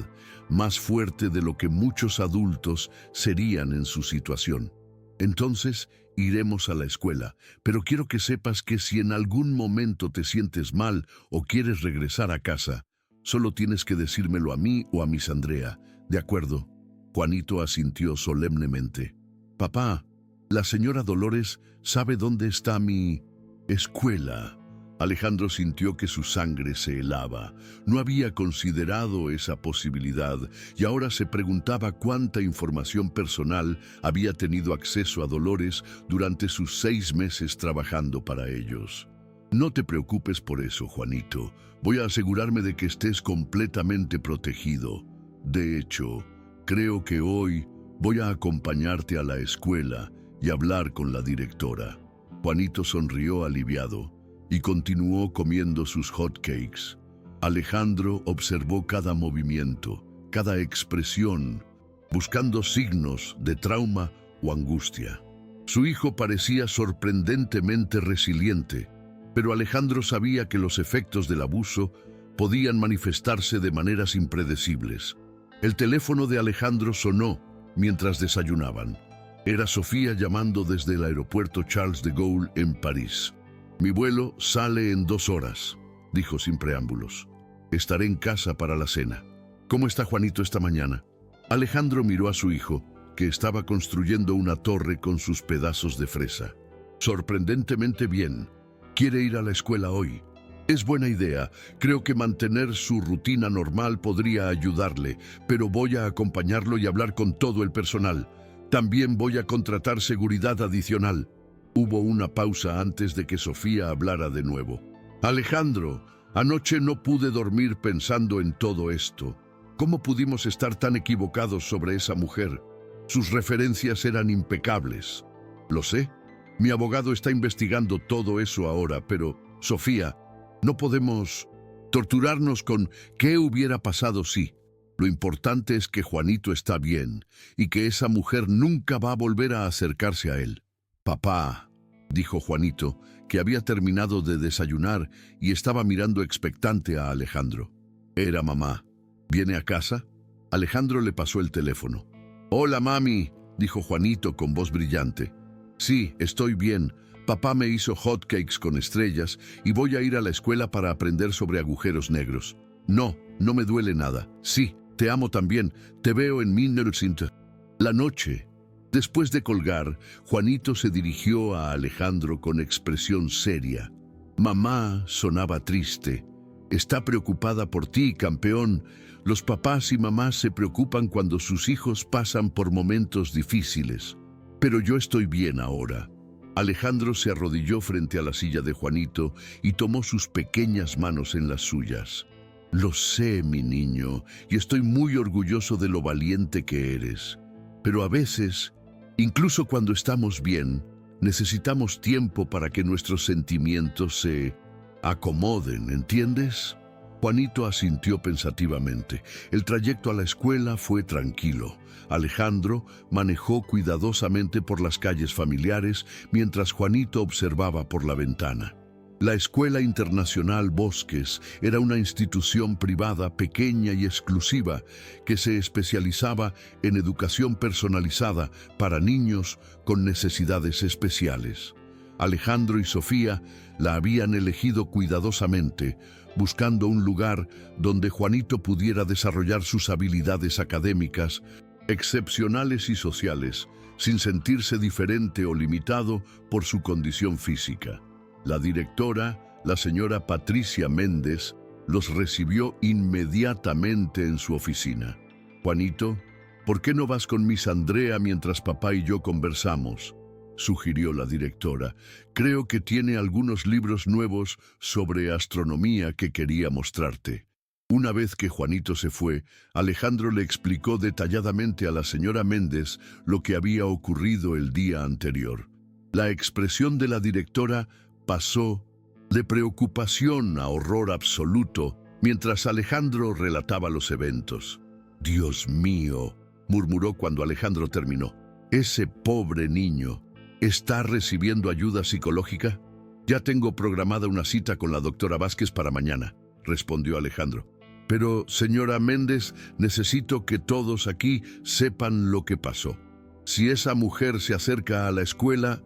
más fuerte de lo que muchos adultos serían en su situación. «Entonces, iremos a la escuela, pero quiero que sepas que si en algún momento te sientes mal o quieres regresar a casa, solo tienes que decírmelo a mí o a Miss Andrea, ¿de acuerdo?». Juanito asintió solemnemente. «Papá, la señora Dolores sabe dónde está mi escuela». Alejandro sintió que su sangre se helaba. No había considerado esa posibilidad y ahora se preguntaba cuánta información personal había tenido acceso a Dolores durante sus 6 meses trabajando para ellos. «No te preocupes por eso, Juanito. Voy a asegurarme de que estés completamente protegido. De hecho, creo que hoy voy a acompañarte a la escuela y hablar con la directora. Juanito sonrió aliviado y continuó comiendo sus hot cakes. Alejandro observó cada movimiento, cada expresión, buscando signos de trauma o angustia. Su hijo parecía sorprendentemente resiliente, pero Alejandro sabía que los efectos del abuso podían manifestarse de maneras impredecibles. El teléfono de Alejandro sonó mientras desayunaban. Era Sofía llamando desde el aeropuerto Charles de Gaulle en París. «Mi vuelo sale en 2 horas», dijo sin preámbulos. «Estaré en casa para la cena. ¿Cómo está Juanito esta mañana?» Alejandro miró a su hijo, que estaba construyendo una torre con sus pedazos de fresa. «Sorprendentemente bien. Quiere ir a la escuela hoy. Es buena idea. Creo que mantener su rutina normal podría ayudarle, pero voy a acompañarlo y hablar con todo el personal. También voy a contratar seguridad adicional». Hubo una pausa antes de que Sofía hablara de nuevo. «Alejandro, anoche no pude dormir pensando en todo esto. ¿Cómo pudimos estar tan equivocados sobre esa mujer? Sus referencias eran impecables». «Lo sé. Mi abogado está investigando todo eso ahora, pero, Sofía, no podemos torturarnos con qué hubiera pasado si. Lo importante es que Juanito está bien y que esa mujer nunca va a volver a acercarse a él». «Papá», dijo Juanito, que había terminado de desayunar y estaba mirando expectante a Alejandro. «Era mamá. ¿Viene a casa?» Alejandro le pasó el teléfono. «Hola, mami», dijo Juanito con voz brillante. «Sí, estoy bien. Papá me hizo hotcakes con estrellas y voy a ir a la escuela para aprender sobre agujeros negros. No, no me duele nada. Sí, te amo también. Te veo en mi Center». La noche, después de colgar, Juanito se dirigió a Alejandro con expresión seria. «Mamá sonaba triste. Está preocupada por ti, campeón. Los papás y mamás se preocupan cuando sus hijos pasan por momentos difíciles. Pero yo estoy bien ahora». Alejandro se arrodilló frente a la silla de Juanito y tomó sus pequeñas manos en las suyas. «Lo sé, mi niño, y estoy muy orgulloso de lo valiente que eres. Pero a veces, incluso cuando estamos bien, necesitamos tiempo para que nuestros sentimientos se acomoden, ¿entiendes?» Juanito asintió pensativamente. El trayecto a la escuela fue tranquilo. Alejandro manejó cuidadosamente por las calles familiares mientras Juanito observaba por la ventana. La Escuela Internacional Bosques era una institución privada pequeña y exclusiva que se especializaba en educación personalizada para niños con necesidades especiales. Alejandro y Sofía la habían elegido cuidadosamente, buscando un lugar donde Juanito pudiera desarrollar sus habilidades académicas, excepcionales y sociales, sin sentirse diferente o limitado por su condición física. La directora, la señora Patricia Méndez, los recibió inmediatamente en su oficina. «Juanito, ¿por qué no vas con Miss Andrea mientras papá y yo conversamos?», sugirió la directora. «Creo que tiene algunos libros nuevos sobre astronomía que quería mostrarte». Una vez que Juanito se fue, Alejandro le explicó detalladamente a la señora Méndez lo que había ocurrido el día anterior. La expresión de la directora pasó de preocupación a horror absoluto mientras Alejandro relataba los eventos. «Dios mío», murmuró cuando Alejandro terminó. «Ese pobre niño. ¿Está recibiendo ayuda psicológica?» «Ya tengo programada una cita con la doctora Vázquez para mañana», respondió Alejandro. «Pero, señora Méndez, necesito que todos aquí sepan lo que pasó. Si esa mujer se acerca a la escuela,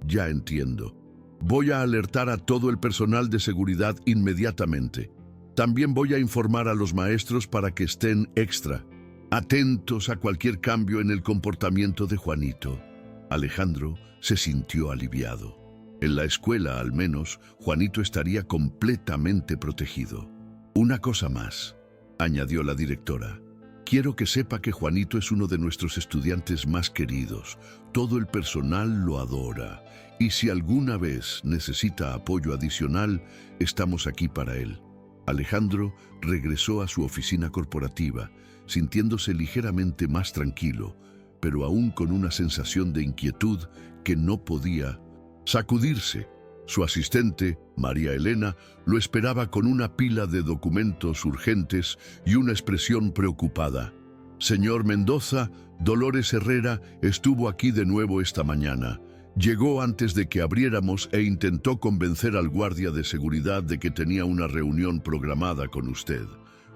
ya entiendo. Voy a alertar a todo el personal de seguridad inmediatamente. También voy a informar a los maestros para que estén extra atentos a cualquier cambio en el comportamiento de Juanito». Alejandro se sintió aliviado. En la escuela, al menos, Juanito estaría completamente protegido. «Una cosa más», añadió la directora. «Quiero que sepa que Juanito es uno de nuestros estudiantes más queridos. Todo el personal lo adora. Y si alguna vez necesita apoyo adicional, estamos aquí para él». Alejandro regresó a su oficina corporativa, sintiéndose ligeramente más tranquilo, pero aún con una sensación de inquietud que no podía sacudirse. Su asistente, María Elena, lo esperaba con una pila de documentos urgentes y una expresión preocupada. «Señor Mendoza, Dolores Herrera estuvo aquí de nuevo esta mañana. Llegó antes de que abriéramos e intentó convencer al guardia de seguridad de que tenía una reunión programada con usted.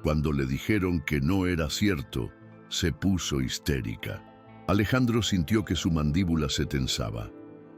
Cuando le dijeron que no era cierto, se puso histérica». Alejandro sintió que su mandíbula se tensaba.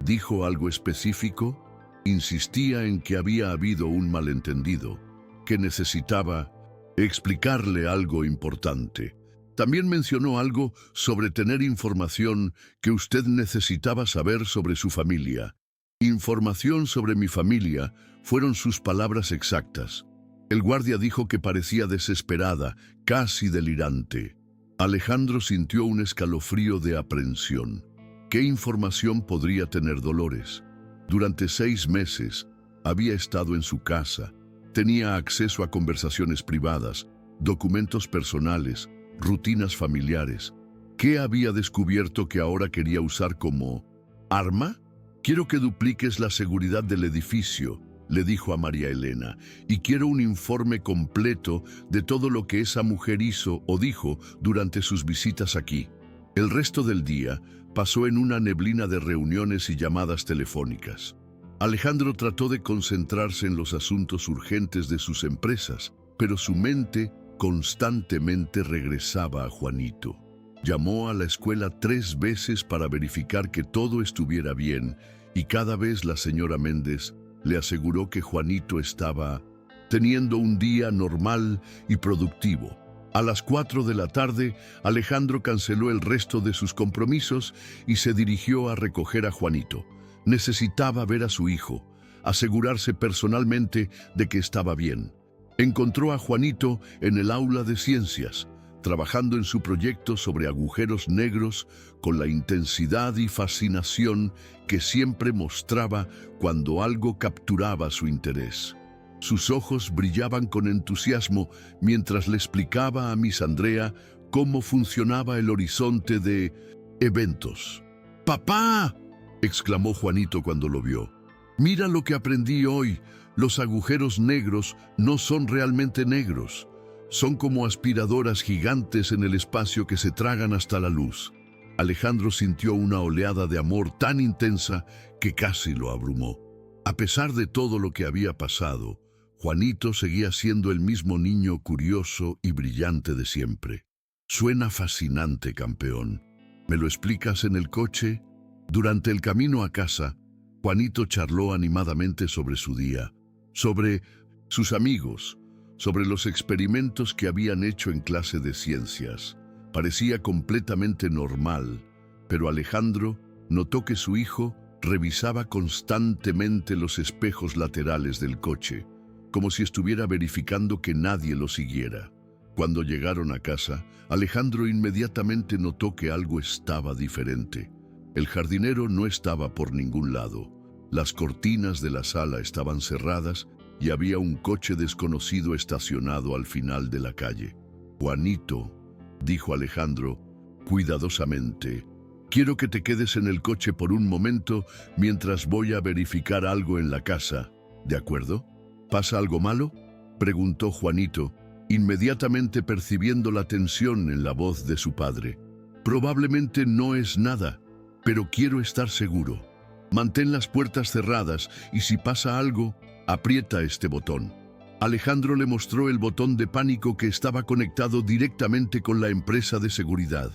¿Dijo algo específico? Insistía en que había habido un malentendido, que necesitaba explicarle algo importante. También mencionó algo sobre tener información que usted necesitaba saber sobre su familia. «Información sobre mi familia», fueron sus palabras exactas. El guardia dijo que parecía desesperada, casi delirante. Alejandro sintió un escalofrío de aprensión. ¿Qué información podría tener Dolores? Durante 6 meses había estado en su casa, tenía acceso a conversaciones privadas, documentos personales, rutinas familiares. ¿Qué había descubierto que ahora quería usar como arma? «Quiero que dupliques la seguridad del edificio», le dijo a María Elena, «y quiero un informe completo de todo lo que esa mujer hizo o dijo durante sus visitas aquí». El resto del día pasó en una neblina de reuniones y llamadas telefónicas. Alejandro trató de concentrarse en los asuntos urgentes de sus empresas, pero su mente constantemente regresaba a Juanito. Llamó a la escuela 3 veces para verificar que todo estuviera bien y cada vez la señora Méndez le aseguró que Juanito estaba teniendo un día normal y productivo. A las 4 de la tarde, Alejandro canceló el resto de sus compromisos y se dirigió a recoger a Juanito. Necesitaba ver a su hijo, asegurarse personalmente de que estaba bien. Encontró a Juanito en el aula de ciencias, trabajando en su proyecto sobre agujeros negros con la intensidad y fascinación que siempre mostraba cuando algo capturaba su interés. Sus ojos brillaban con entusiasmo mientras le explicaba a Miss Andrea cómo funcionaba el horizonte de eventos. «¡Papá!», exclamó Juanito cuando lo vio. «Mira lo que aprendí hoy. Los agujeros negros no son realmente negros. Son como aspiradoras gigantes en el espacio que se tragan hasta la luz». Alejandro sintió una oleada de amor tan intensa que casi lo abrumó. A pesar de todo lo que había pasado, Juanito seguía siendo el mismo niño curioso y brillante de siempre. «Suena fascinante, campeón. ¿Me lo explicas en el coche?» Durante el camino a casa, Juanito charló animadamente sobre su día, sobre sus amigos, sobre los experimentos que habían hecho en clase de ciencias. Parecía completamente normal, pero Alejandro notó que su hijo revisaba constantemente los espejos laterales del coche, como si estuviera verificando que nadie lo siguiera. Cuando llegaron a casa, Alejandro inmediatamente notó que algo estaba diferente. El jardinero no estaba por ningún lado. Las cortinas de la sala estaban cerradas y había un coche desconocido estacionado al final de la calle. «Juanito», dijo Alejandro, cuidadosamente, «quiero que te quedes en el coche por un momento mientras voy a verificar algo en la casa. ¿De acuerdo?» «¿Pasa algo malo?», preguntó Juanito, inmediatamente percibiendo la tensión en la voz de su padre. «Probablemente no es nada, pero quiero estar seguro. Mantén las puertas cerradas y si pasa algo, aprieta este botón». Alejandro le mostró el botón de pánico que estaba conectado directamente con la empresa de seguridad.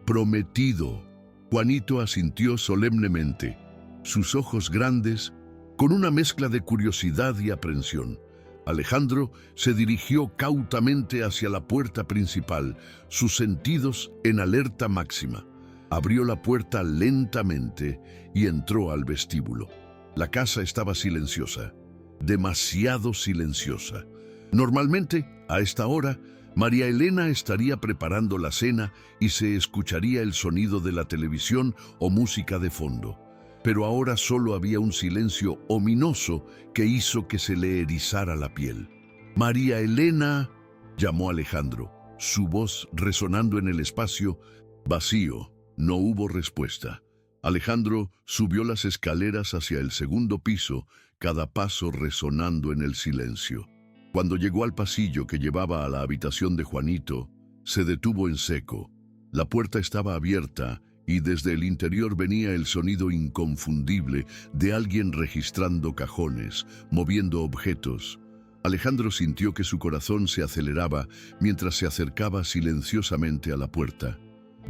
«Prometido». Juanito asintió solemnemente, sus ojos grandes, con una mezcla de curiosidad y aprensión. Alejandro se dirigió cautamente hacia la puerta principal, sus sentidos en alerta máxima. Abrió la puerta lentamente y entró al vestíbulo. La casa estaba silenciosa, demasiado silenciosa. Normalmente, a esta hora, María Elena estaría preparando la cena y se escucharía el sonido de la televisión o música de fondo. Pero ahora solo había un silencio ominoso que hizo que se le erizara la piel. «María Elena», llamó Alejandro, su voz resonando en el espacio vacío. No hubo respuesta. Alejandro subió las escaleras hacia el segundo piso, cada paso resonando en el silencio. Cuando llegó al pasillo que llevaba a la habitación de Juanito, se detuvo en seco. La puerta estaba abierta y desde el interior venía el sonido inconfundible de alguien registrando cajones, moviendo objetos. Alejandro sintió que su corazón se aceleraba mientras se acercaba silenciosamente a la puerta.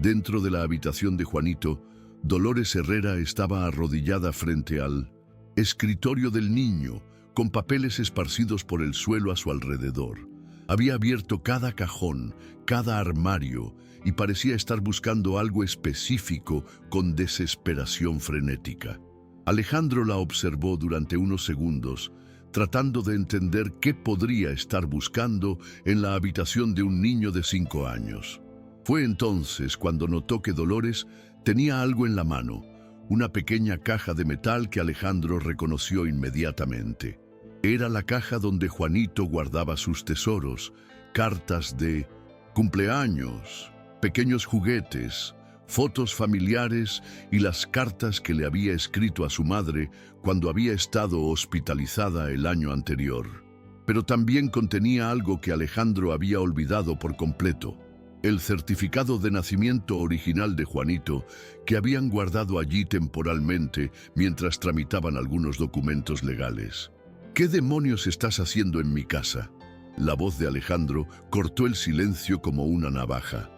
Dentro de la habitación de Juanito, Dolores Herrera estaba arrodillada frente al escritorio del niño, con papeles esparcidos por el suelo a su alrededor. Había abierto cada cajón, cada armario, y parecía estar buscando algo específico con desesperación frenética. Alejandro la observó durante unos segundos, tratando de entender qué podría estar buscando en la habitación de un niño de 5 años. Fue entonces cuando notó que Dolores tenía algo en la mano, una pequeña caja de metal que Alejandro reconoció inmediatamente. Era la caja donde Juanito guardaba sus tesoros, cartas de cumpleaños, pequeños juguetes, fotos familiares y las cartas que le había escrito a su madre cuando había estado hospitalizada el año anterior. Pero también contenía algo que Alejandro había olvidado por completo: el certificado de nacimiento original de Juanito, que habían guardado allí temporalmente mientras tramitaban algunos documentos legales. ¿Qué demonios estás haciendo en mi casa? La voz de Alejandro cortó el silencio como una navaja.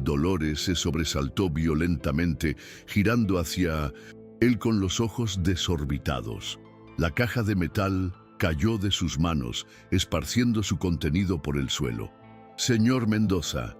Dolores se sobresaltó violentamente, girando hacia él con los ojos desorbitados. La caja de metal cayó de sus manos, esparciendo su contenido por el suelo. Señor Mendoza,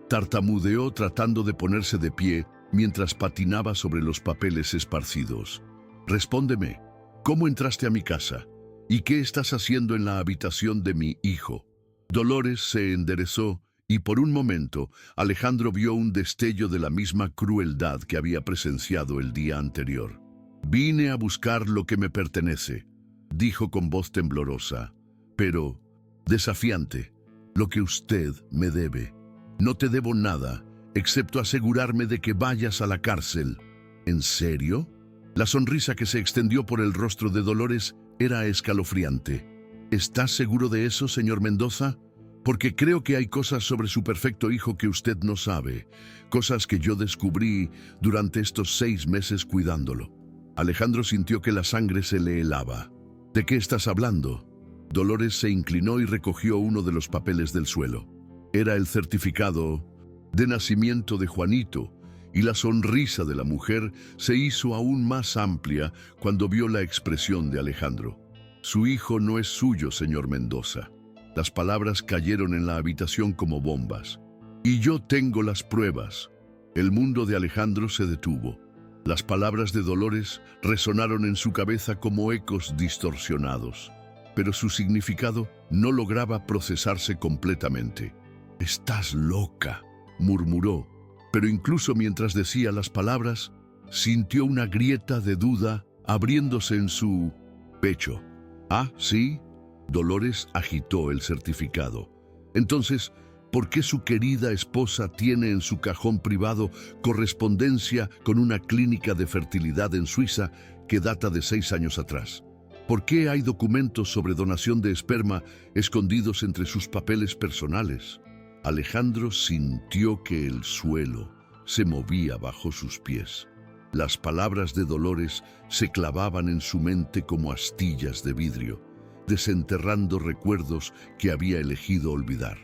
tartamudeó tratando de ponerse de pie mientras patinaba sobre los papeles esparcidos. Respóndeme, ¿cómo entraste a mi casa? ¿Y qué estás haciendo en la habitación de mi hijo? Dolores se enderezó y por un momento Alejandro vio un destello de la misma crueldad que había presenciado el día anterior. Vine a buscar lo que me pertenece, dijo con voz temblorosa, pero desafiante, lo que usted me debe. No te debo nada, excepto asegurarme de que vayas a la cárcel. ¿En serio? La sonrisa que se extendió por el rostro de Dolores era escalofriante. ¿Estás seguro de eso, señor Mendoza? Porque creo que hay cosas sobre su perfecto hijo que usted no sabe, cosas que yo descubrí durante estos 6 meses cuidándolo. Alejandro sintió que la sangre se le helaba. ¿De qué estás hablando? Dolores se inclinó y recogió uno de los papeles del suelo. Era el certificado de nacimiento de Juanito, y la sonrisa de la mujer se hizo aún más amplia cuando vio la expresión de Alejandro. Su hijo no es suyo, señor Mendoza. Las palabras cayeron en la habitación como bombas. Y yo tengo las pruebas. El mundo de Alejandro se detuvo. Las palabras de Dolores resonaron en su cabeza como ecos distorsionados, pero su significado no lograba procesarse completamente. «Estás loca», murmuró, pero incluso mientras decía las palabras, sintió una grieta de duda abriéndose en su pecho. «Ah, sí». Dolores agitó el certificado. Entonces, ¿por qué su querida esposa tiene en su cajón privado correspondencia con una clínica de fertilidad en Suiza que data de 6 años atrás? ¿Por qué hay documentos sobre donación de esperma escondidos entre sus papeles personales? Alejandro sintió que el suelo se movía bajo sus pies. Las palabras de Dolores se clavaban en su mente como astillas de vidrio, desenterrando recuerdos que había elegido olvidar.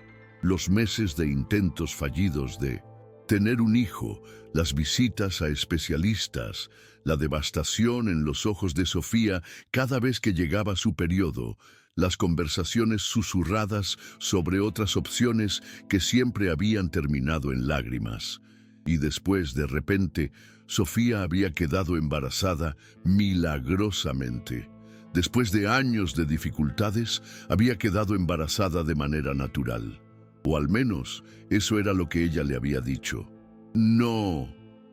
Los meses de intentos fallidos de tener un hijo, las visitas a especialistas, la devastación en los ojos de Sofía cada vez que llegaba su periodo, las conversaciones susurradas sobre otras opciones que siempre habían terminado en lágrimas. Y después, de repente, Sofía había quedado embarazada milagrosamente. Después de años de dificultades, había quedado embarazada de manera natural. O al menos, eso era lo que ella le había dicho. «No».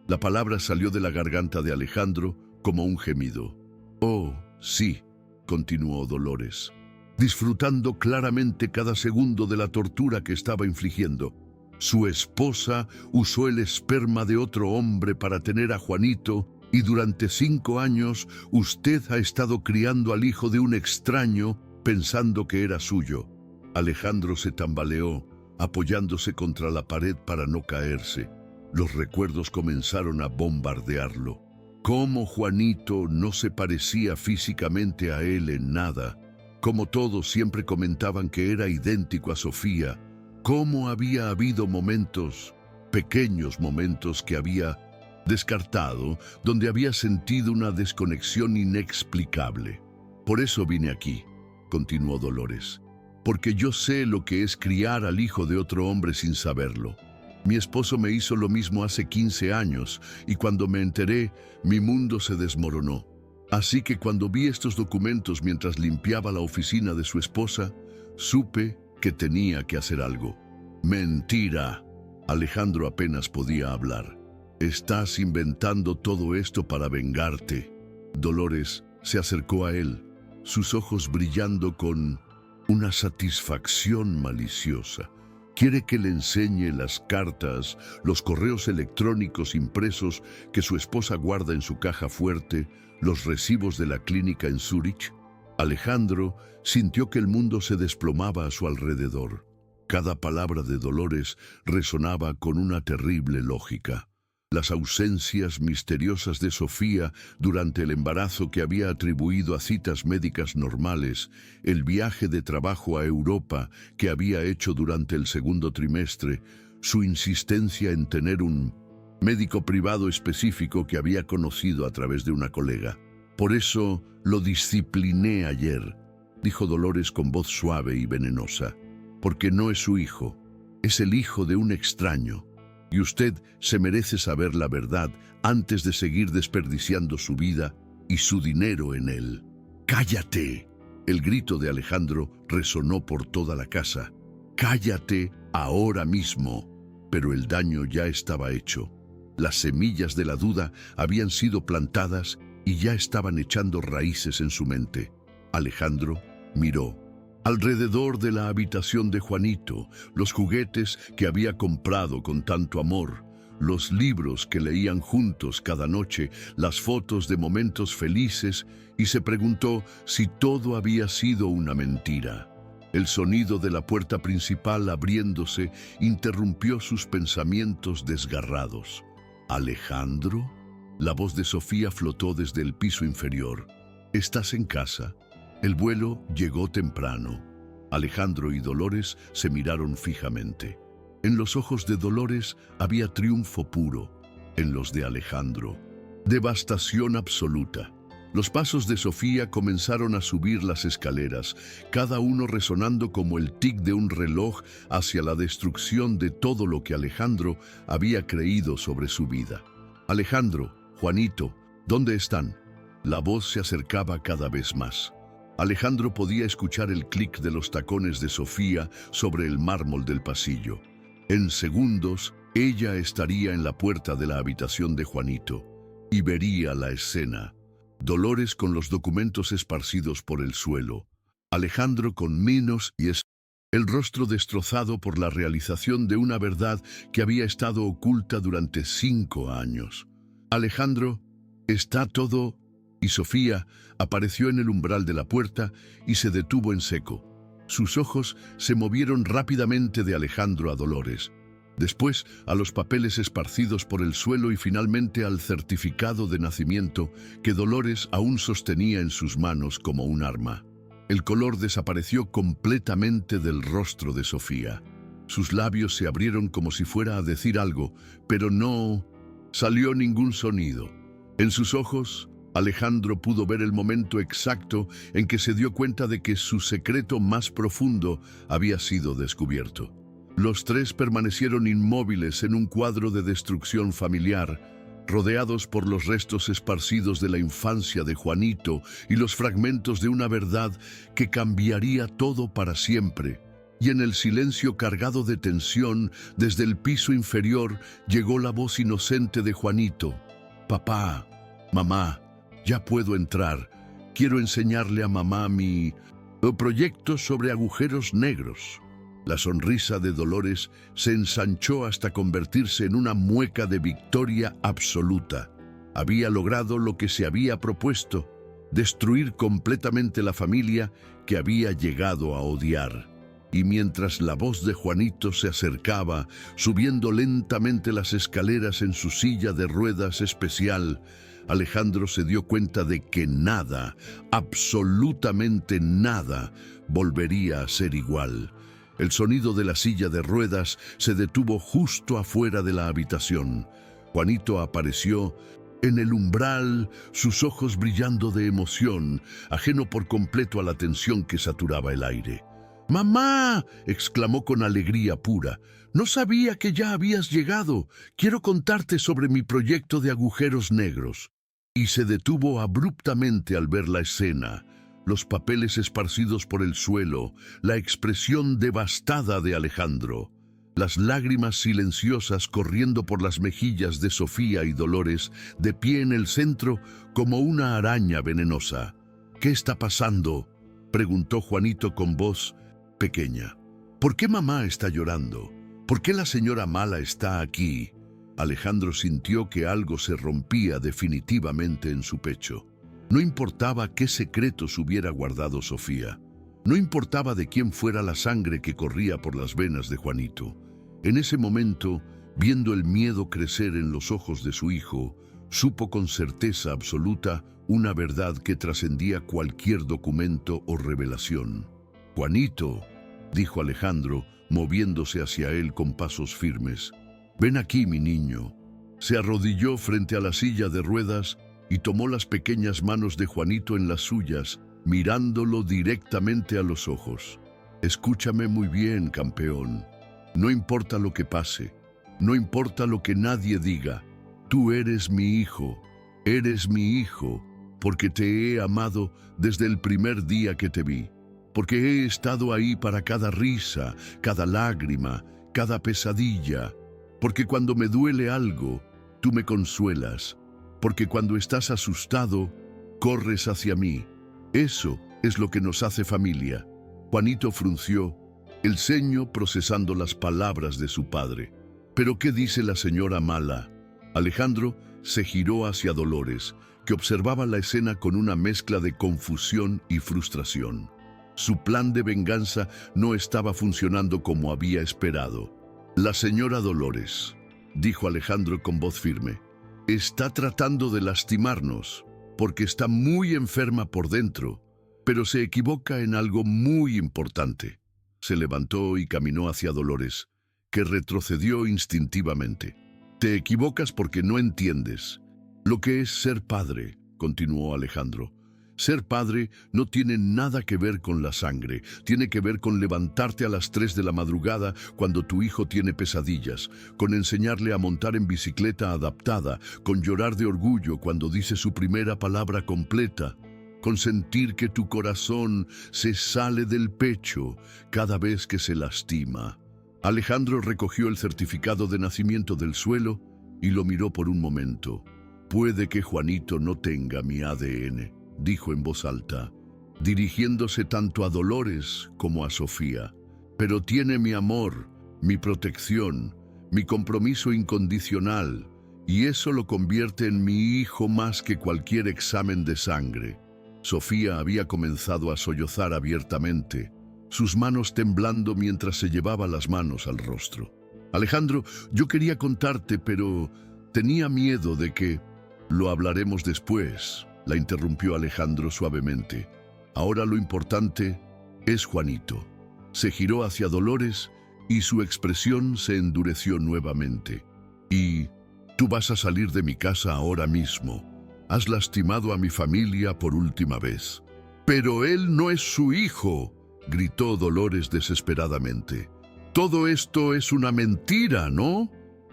La palabra salió de la garganta de Alejandro como un gemido. «Oh, sí», continuó Dolores, disfrutando claramente cada segundo de la tortura que estaba infligiendo. Su esposa usó el esperma de otro hombre para tener a Juanito y durante 5 años usted ha estado criando al hijo de un extraño pensando que era suyo. Alejandro se tambaleó, apoyándose contra la pared para no caerse. Los recuerdos comenzaron a bombardearlo. Cómo Juanito no se parecía físicamente a él en nada. Cómo todos siempre comentaban que era idéntico a Sofía. Cómo había habido momentos, pequeños momentos que había descartado, donde había sentido una desconexión inexplicable. Por eso vine aquí, continuó Dolores, porque yo sé lo que es criar al hijo de otro hombre sin saberlo. Mi esposo me hizo lo mismo hace 15 años y cuando me enteré, mi mundo se desmoronó. Así que cuando vi estos documentos mientras limpiaba la oficina de su esposa, supe que tenía que hacer algo. Mentira. Alejandro apenas podía hablar. Estás inventando todo esto para vengarte. Dolores se acercó a él, sus ojos brillando con una satisfacción maliciosa. Quiere que le enseñe las cartas, los correos electrónicos impresos que su esposa guarda en su caja fuerte, los recibos de la clínica en Zúrich. Alejandro sintió que el mundo se desplomaba a su alrededor. Cada palabra de Dolores resonaba con una terrible lógica. Las ausencias misteriosas de Sofía durante el embarazo que había atribuido a citas médicas normales, el viaje de trabajo a Europa que había hecho durante el segundo trimestre, su insistencia en tener un médico privado específico que había conocido a través de una colega. Por eso lo discipliné ayer, dijo Dolores con voz suave y venenosa, porque no es su hijo, es el hijo de un extraño. Y usted se merece saber la verdad antes de seguir desperdiciando su vida y su dinero en él. ¡Cállate! El grito de Alejandro resonó por toda la casa. ¡Cállate ahora mismo! Pero el daño ya estaba hecho. Las semillas de la duda habían sido plantadas y ya estaban echando raíces en su mente. Alejandro miró alrededor de la habitación de Juanito, los juguetes que había comprado con tanto amor, los libros que leían juntos cada noche, las fotos de momentos felices, y se preguntó si todo había sido una mentira. El sonido de la puerta principal abriéndose interrumpió sus pensamientos desgarrados. ¿Alejandro? La voz de Sofía flotó desde el piso inferior. ¿Estás en casa? El vuelo llegó temprano. Alejandro y Dolores se miraron fijamente. En los ojos de Dolores había triunfo puro, en los de Alejandro, devastación absoluta. Los pasos de Sofía comenzaron a subir las escaleras, cada uno resonando como el tic de un reloj hacia la destrucción de todo lo que Alejandro había creído sobre su vida. Alejandro, Juanito, ¿dónde están? La voz se acercaba cada vez más. Alejandro podía escuchar el clic de los tacones de Sofía sobre el mármol del pasillo. En segundos, ella estaría en la puerta de la habitación de Juanito y vería la escena. Dolores con los documentos esparcidos por el suelo. Alejandro con menos y el rostro destrozado por la realización de una verdad que había estado oculta durante 5 años. Alejandro, ¿está todo? Y Sofía apareció en el umbral de la puerta y se detuvo en seco. Sus ojos se movieron rápidamente de Alejandro a Dolores, después a los papeles esparcidos por el suelo y finalmente al certificado de nacimiento que Dolores aún sostenía en sus manos como un arma. El color desapareció completamente del rostro de Sofía. Sus labios se abrieron como si fuera a decir algo, pero no salió ningún sonido. En sus ojos, Alejandro pudo ver el momento exacto en que se dio cuenta de que su secreto más profundo había sido descubierto. Los tres permanecieron inmóviles en un cuadro de destrucción familiar, rodeados por los restos esparcidos de la infancia de Juanito y los fragmentos de una verdad que cambiaría todo para siempre. Y en el silencio cargado de tensión, desde el piso inferior, llegó la voz inocente de Juanito. «Papá, mamá, ya puedo entrar. Quiero enseñarle a mamá mi proyecto sobre agujeros negros». La sonrisa de Dolores se ensanchó hasta convertirse en una mueca de victoria absoluta. Había logrado lo que se había propuesto: destruir completamente la familia que había llegado a odiar. Y mientras la voz de Juanito se acercaba, subiendo lentamente las escaleras en su silla de ruedas especial, Alejandro se dio cuenta de que nada, absolutamente nada, volvería a ser igual. El sonido de la silla de ruedas se detuvo justo afuera de la habitación. Juanito apareció en el umbral, sus ojos brillando de emoción, ajeno por completo a la tensión que saturaba el aire. «¡Mamá!», exclamó con alegría pura. «No sabía que ya habías llegado. Quiero contarte sobre mi proyecto de agujeros negros». Y se detuvo abruptamente al ver la escena. Los papeles esparcidos por el suelo, la expresión devastada de Alejandro, las lágrimas silenciosas corriendo por las mejillas de Sofía y Dolores, de pie en el centro como una araña venenosa. «¿Qué está pasando?», preguntó Juanito con voz pequeña. «¿Por qué mamá está llorando? ¿Por qué la señora Mala está aquí?». Alejandro sintió que algo se rompía definitivamente en su pecho. No importaba qué secretos hubiera guardado Sofía. No importaba de quién fuera la sangre que corría por las venas de Juanito. En ese momento, viendo el miedo crecer en los ojos de su hijo, supo con certeza absoluta una verdad que trascendía cualquier documento o revelación. «Juanito», dijo Alejandro, moviéndose hacia él con pasos firmes. «Ven aquí, mi niño». Se arrodilló frente a la silla de ruedas y tomó las pequeñas manos de Juanito en las suyas, mirándolo directamente a los ojos. «Escúchame muy bien, campeón. No importa lo que pase, no importa lo que nadie diga, tú eres mi hijo, porque te he amado desde el primer día que te vi, porque he estado ahí para cada risa, cada lágrima, cada pesadilla, porque cuando me duele algo, tú me consuelas, porque cuando estás asustado, corres hacia mí. Eso es lo que nos hace familia». Juanito frunció el ceño procesando las palabras de su padre. «¿Pero qué dice la señora Mala?». Alejandro se giró hacia Dolores, que observaba la escena con una mezcla de confusión y frustración. Su plan de venganza no estaba funcionando como había esperado. «La señora Dolores», dijo Alejandro con voz firme, «está tratando de lastimarnos, porque está muy enferma por dentro, pero se equivoca en algo muy importante». Se levantó y caminó hacia Dolores, que retrocedió instintivamente. «Te equivocas porque no entiendes lo que es ser padre», continuó Alejandro. «Ser padre no tiene nada que ver con la sangre, tiene que ver con levantarte a las 3 de la madrugada cuando tu hijo tiene pesadillas, con enseñarle a montar en bicicleta adaptada, con llorar de orgullo cuando dice su primera palabra completa, con sentir que tu corazón se sale del pecho cada vez que se lastima». Alejandro recogió el certificado de nacimiento del suelo y lo miró por un momento. «Puede que Juanito no tenga mi ADN», dijo en voz alta, dirigiéndose tanto a Dolores como a Sofía, «pero tiene mi amor, mi protección, mi compromiso incondicional, y eso lo convierte en mi hijo más que cualquier examen de sangre». Sofía había comenzado a sollozar abiertamente, sus manos temblando mientras se llevaba las manos al rostro. «Alejandro, yo quería contarte, pero tenía miedo de que...». «Lo hablaremos después», la interrumpió Alejandro suavemente. «Ahora lo importante es Juanito». Se giró hacia Dolores y su expresión se endureció nuevamente. «Y tú vas a salir de mi casa ahora mismo. Has lastimado a mi familia por última vez». «Pero él no es su hijo», gritó Dolores desesperadamente. «Todo esto es una mentira, ¿no?»,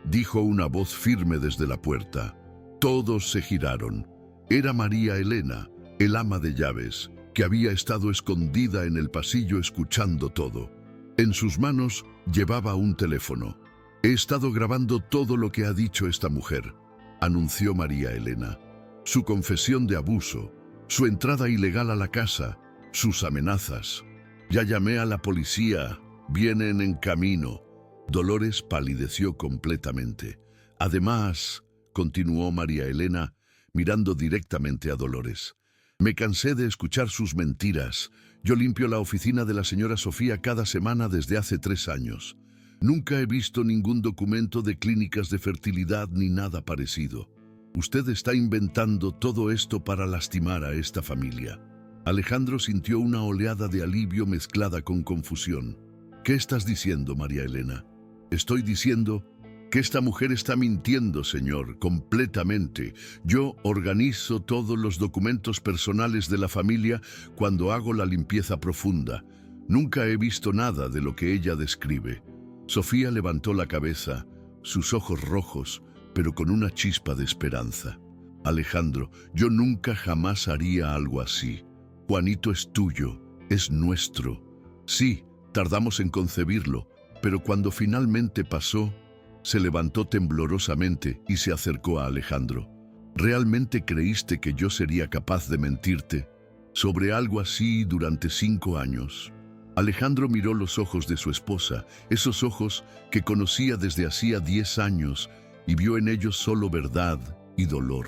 dijo una voz firme desde la puerta. Todos se giraron. Era María Elena, el ama de llaves, que había estado escondida en el pasillo escuchando todo. En sus manos llevaba un teléfono. «He estado grabando todo lo que ha dicho esta mujer», anunció María Elena. «Su confesión de abuso, su entrada ilegal a la casa, sus amenazas. Ya llamé a la policía Vienen en camino. Dolores palideció completamente. Además, continuó María Elena, mirando directamente a Dolores, me cansé de escuchar sus mentiras. Yo limpio la oficina de la señora Sofía cada semana desde hace 3 años. Nunca he visto ningún documento de clínicas de fertilidad ni nada parecido. Usted está inventando todo esto para lastimar a esta familia. Alejandro sintió una oleada de alivio mezclada con confusión. ¿Qué estás diciendo, María Elena? Estoy diciendo que esta mujer está mintiendo, señor, completamente. Yo organizo todos los documentos personales de la familia cuando hago la limpieza profunda. Nunca he visto nada de lo que ella describe. Sofía levantó la cabeza, sus ojos rojos, pero con una chispa de esperanza. Alejandro, yo nunca jamás haría algo así. Juanito es tuyo, es nuestro. Sí, tardamos en concebirlo, pero cuando finalmente pasó, se levantó temblorosamente y se acercó a Alejandro. ¿Realmente creíste que yo sería capaz de mentirte sobre algo así durante 5 años? Alejandro miró los ojos de su esposa, esos ojos que conocía desde hacía 10 años, y vio en ellos solo verdad y dolor.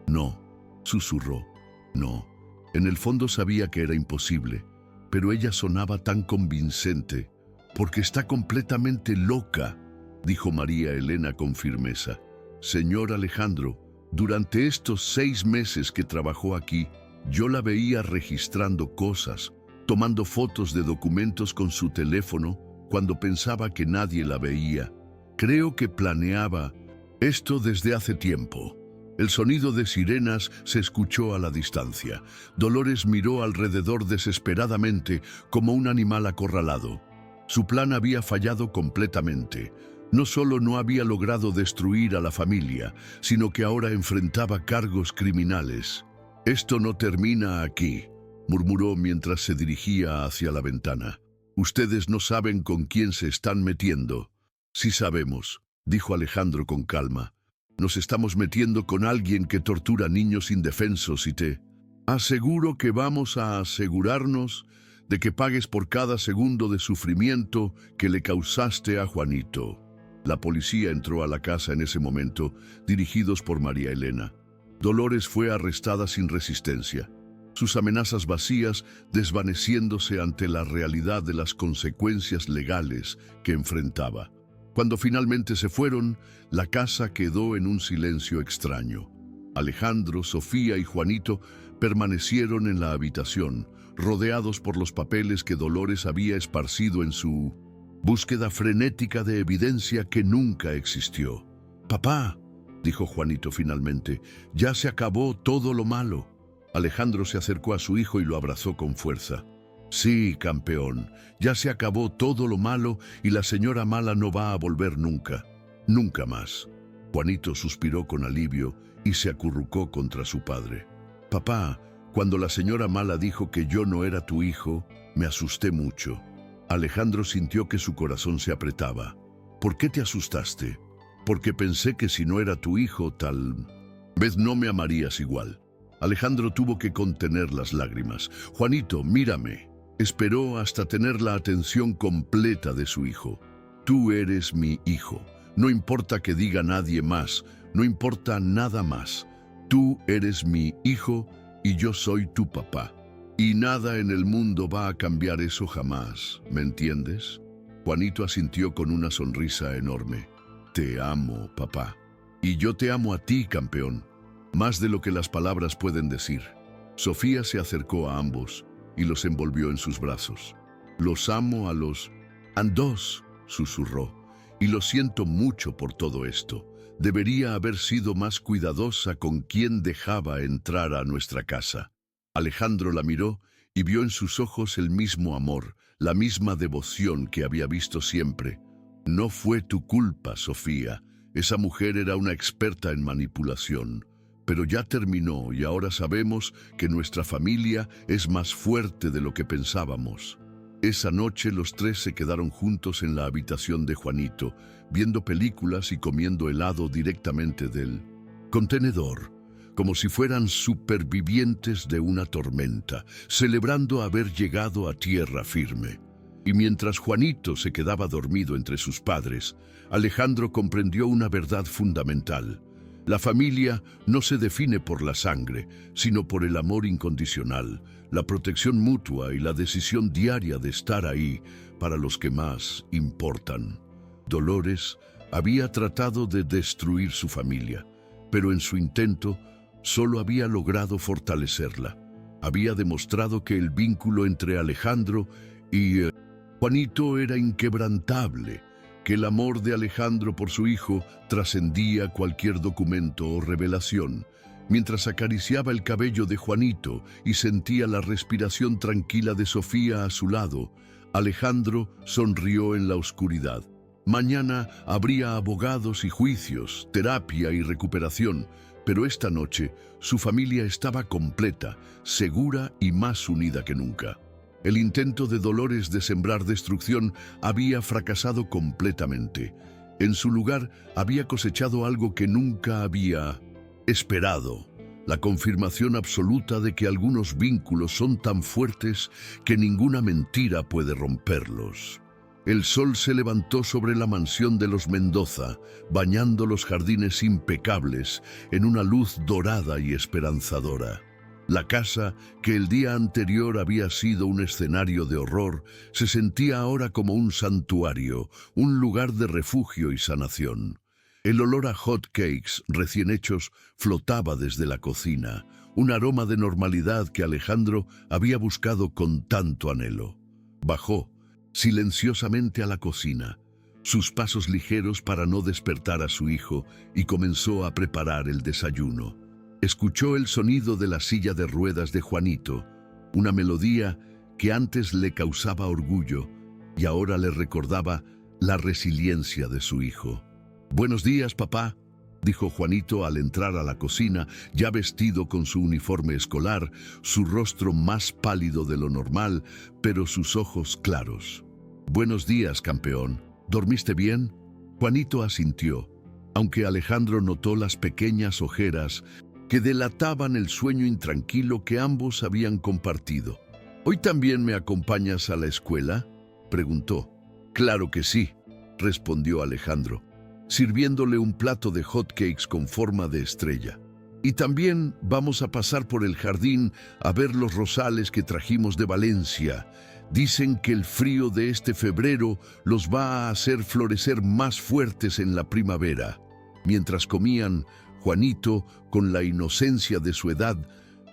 No, susurró, no. En el fondo sabía que era imposible, pero ella sonaba tan convincente. Porque está completamente loca, dijo María Elena con firmeza. Señor Alejandro, durante estos 6 meses que trabajó aquí, yo la veía registrando cosas, tomando fotos de documentos con su teléfono cuando pensaba que nadie la veía. Creo que planeaba esto desde hace tiempo. El sonido de sirenas se escuchó a la distancia. Dolores miró alrededor desesperadamente como un animal acorralado. Su plan había fallado completamente. No solo no había logrado destruir a la familia, sino que ahora enfrentaba cargos criminales. Esto no termina aquí, murmuró mientras se dirigía hacia la ventana. Ustedes no saben con quién se están metiendo. Sí sabemos, dijo Alejandro con calma. Nos estamos metiendo con alguien que tortura niños indefensos y te aseguro que vamos a asegurarnos de que pagues por cada segundo de sufrimiento que le causaste a Juanito. La policía entró a la casa en ese momento, dirigidos por María Elena. Dolores fue arrestada sin resistencia, sus amenazas vacías desvaneciéndose ante la realidad de las consecuencias legales que enfrentaba. Cuando finalmente se fueron, la casa quedó en un silencio extraño. Alejandro, Sofía y Juanito permanecieron en la habitación, rodeados por los papeles que Dolores había esparcido en su búsqueda frenética de evidencia que nunca existió. «Papá», dijo Juanito finalmente, «ya se acabó todo lo malo». Alejandro se acercó a su hijo y lo abrazó con fuerza. «Sí, campeón, ya se acabó todo lo malo y la señora Mala no va a volver nunca, nunca más». Juanito suspiró con alivio y se acurrucó contra su padre. «Papá, cuando la señora Mala dijo que yo no era tu hijo, me asusté mucho». Alejandro sintió que su corazón se apretaba. «¿Por qué te asustaste?» «Porque pensé que si no era tu hijo, tal vez no me amarías igual». Alejandro tuvo que contener las lágrimas. «Juanito, mírame». Esperó hasta tener la atención completa de su hijo. «Tú eres mi hijo. No importa que diga nadie más, no importa nada más. Tú eres mi hijo y yo soy tu papá. Y nada en el mundo va a cambiar eso jamás, ¿me entiendes?» Juanito asintió con una sonrisa enorme. «Te amo, papá. Y yo te amo a ti, campeón. Más de lo que las palabras pueden decir». Sofía se acercó a ambos y los envolvió en sus brazos. «Los amo a los dos», susurró. «Y lo siento mucho por todo esto. Debería haber sido más cuidadosa con quién dejaba entrar a nuestra casa». Alejandro la miró y vio en sus ojos el mismo amor, la misma devoción que había visto siempre. «No fue tu culpa, Sofía. Esa mujer era una experta en manipulación. Pero ya terminó y ahora sabemos que nuestra familia es más fuerte de lo que pensábamos». Esa noche los 3 se quedaron juntos en la habitación de Juanito, viendo películas y comiendo helado directamente del contenedor, como si fueran supervivientes de una tormenta, celebrando haber llegado a tierra firme. Y mientras Juanito se quedaba dormido entre sus padres, Alejandro comprendió una verdad fundamental. La familia no se define por la sangre, sino por el amor incondicional, la protección mutua y la decisión diaria de estar ahí para los que más importan. Dolores había tratado de destruir su familia, pero en su intento solo había logrado fortalecerla. Había demostrado que el vínculo entre Alejandro y Juanito era inquebrantable, que el amor de Alejandro por su hijo trascendía cualquier documento o revelación. Mientras acariciaba el cabello de Juanito y sentía la respiración tranquila de Sofía a su lado, Alejandro sonrió en la oscuridad. Mañana habría abogados y juicios, terapia y recuperación, pero esta noche su familia estaba completa, segura y más unida que nunca. El intento de Dolores de sembrar destrucción había fracasado completamente. En su lugar había cosechado algo que nunca había esperado: la confirmación absoluta de que algunos vínculos son tan fuertes que ninguna mentira puede romperlos. El sol se levantó sobre la mansión de los Mendoza, bañando los jardines impecables en una luz dorada y esperanzadora. La casa, que el día anterior había sido un escenario de horror, se sentía ahora como un santuario, un lugar de refugio y sanación. El olor a hot cakes recién hechos flotaba desde la cocina, un aroma de normalidad que Alejandro había buscado con tanto anhelo. Bajó silenciosamente a la cocina, sus pasos ligeros para no despertar a su hijo, y comenzó a preparar el desayuno. Escuchó el sonido de la silla de ruedas de Juanito, una melodía que antes le causaba orgullo y ahora le recordaba la resiliencia de su hijo. «Buenos días, papá», dijo Juanito al entrar a la cocina, ya vestido con su uniforme escolar, su rostro más pálido de lo normal, pero sus ojos claros. «Buenos días, campeón. ¿Dormiste bien?» Juanito asintió, aunque Alejandro notó las pequeñas ojeras que delataban el sueño intranquilo que ambos habían compartido. «¿Hoy también me acompañas a la escuela?», preguntó. «Claro que sí», respondió Alejandro, sirviéndole un plato de hot cakes con forma de estrella. «Y también vamos a pasar por el jardín a ver los rosales que trajimos de Valencia. Dicen que el frío de este febrero los va a hacer florecer más fuertes en la primavera». Mientras comían, Juanito, con la inocencia de su edad,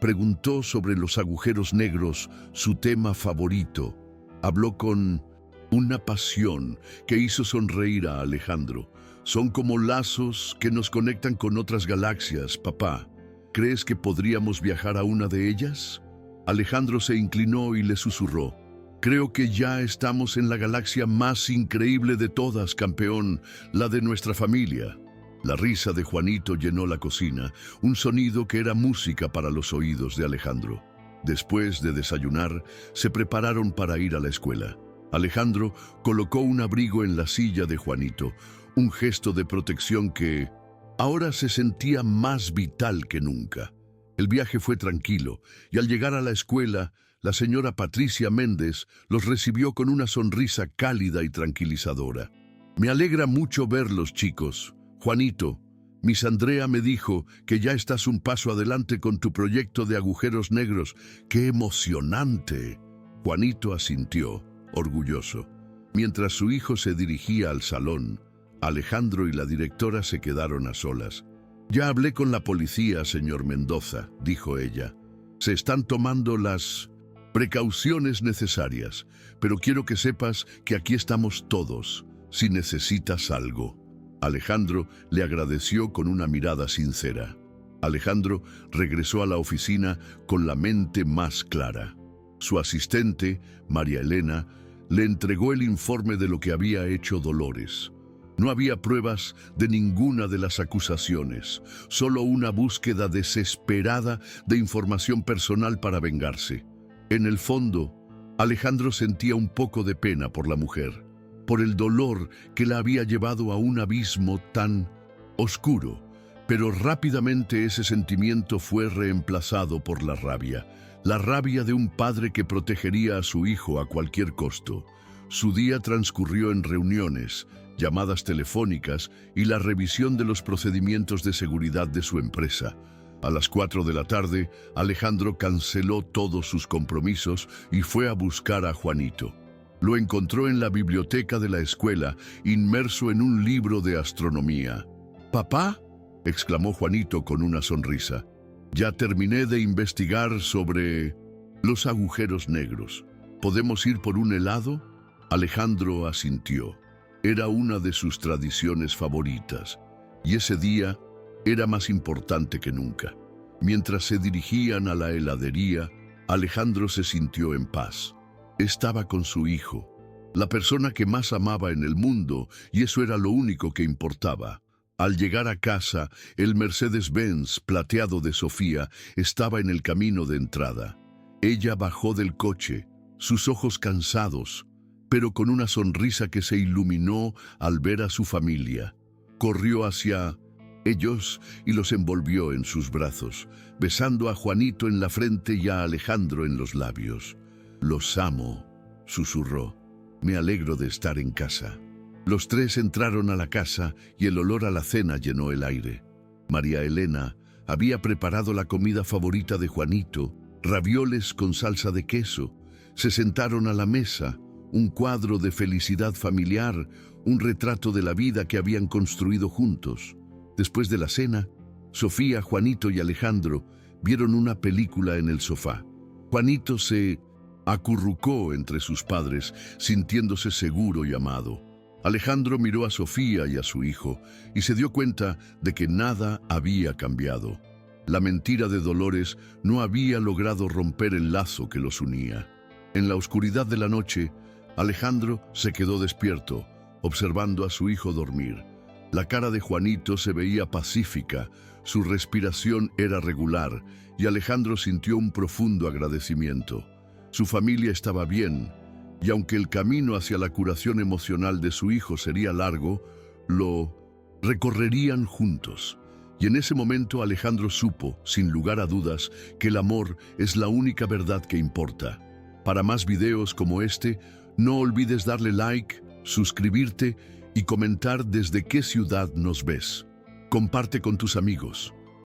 preguntó sobre los agujeros negros, su tema favorito. Habló con una pasión que hizo sonreír a Alejandro. «Son como lazos que nos conectan con otras galaxias, papá. ¿Crees que podríamos viajar a una de ellas?». Alejandro se inclinó y le susurró: «Creo que ya estamos en la galaxia más increíble de todas, campeón, la de nuestra familia». La risa de Juanito llenó la cocina, un sonido que era música para los oídos de Alejandro. Después de desayunar, se prepararon para ir a la escuela. Alejandro colocó un abrigo en la silla de Juanito, un gesto de protección que ahora se sentía más vital que nunca. El viaje fue tranquilo, y al llegar a la escuela, la señora Patricia Méndez los recibió con una sonrisa cálida y tranquilizadora. «Me alegra mucho verlos, chicos. Juanito, Miss Andrea me dijo que ya estás un paso adelante con tu proyecto de agujeros negros. ¡Qué emocionante!». Juanito asintió, orgulloso. Mientras su hijo se dirigía al salón, Alejandro y la directora se quedaron a solas. «Ya hablé con la policía, señor Mendoza», dijo ella. «Se están tomando las precauciones necesarias, pero quiero que sepas que aquí estamos todos, si necesitas algo». Alejandro le agradeció con una mirada sincera. Alejandro regresó a la oficina con la mente más clara. Su asistente, María Elena, le entregó el informe de lo que había hecho Dolores. No había pruebas de ninguna de las acusaciones, solo una búsqueda desesperada de información personal para vengarse. En el fondo, Alejandro sentía un poco de pena por la mujer, por el dolor que la había llevado a un abismo tan oscuro, pero rápidamente ese sentimiento fue reemplazado por la rabia de un padre que protegería a su hijo a cualquier costo. Su día transcurrió en reuniones, llamadas telefónicas y la revisión de los procedimientos de seguridad de su empresa. A las 4 de la tarde, Alejandro canceló todos sus compromisos y fue a buscar a Juanito. Lo encontró en la biblioteca de la escuela, inmerso en un libro de astronomía. «¿Papá?», exclamó Juanito con una sonrisa. «Ya terminé de investigar sobre los agujeros negros. ¿Podemos ir por un helado?». Alejandro asintió. Era una de sus tradiciones favoritas, y ese día era más importante que nunca. Mientras se dirigían a la heladería, Alejandro se sintió en paz. Estaba con su hijo, la persona que más amaba en el mundo, y eso era lo único que importaba. Al llegar a casa, el Mercedes-Benz plateado de Sofía estaba en el camino de entrada. Ella bajó del coche, sus ojos cansados, pero con una sonrisa que se iluminó al ver a su familia. Corrió hacia ellos y los envolvió en sus brazos, besando a Juanito en la frente y a Alejandro en los labios. «Los amo», susurró. «Me alegro de estar en casa». Los tres entraron a la casa y el olor a la cena llenó el aire. María Elena había preparado la comida favorita de Juanito, ravioles con salsa de queso. Se sentaron a la mesa, un cuadro de felicidad familiar, un retrato de la vida que habían construido juntos. Después de la cena, Sofía, Juanito y Alejandro vieron una película en el sofá. Juanito se acurrucó entre sus padres, sintiéndose seguro y amado. Alejandro miró a Sofía y a su hijo y se dio cuenta de que nada había cambiado. La mentira de Dolores no había logrado romper el lazo que los unía. En la oscuridad de la noche, Alejandro se quedó despierto, observando a su hijo dormir. La cara de Juanito se veía pacífica, su respiración era regular y Alejandro sintió un profundo agradecimiento. Su familia estaba bien, y aunque el camino hacia la curación emocional de su hijo sería largo, lo recorrerían juntos. Y en ese momento Alejandro supo, sin lugar a dudas, que el amor es la única verdad que importa. Para más videos como este, no olvides darle like, suscribirte y comentar desde qué ciudad nos ves. Comparte con tus amigos.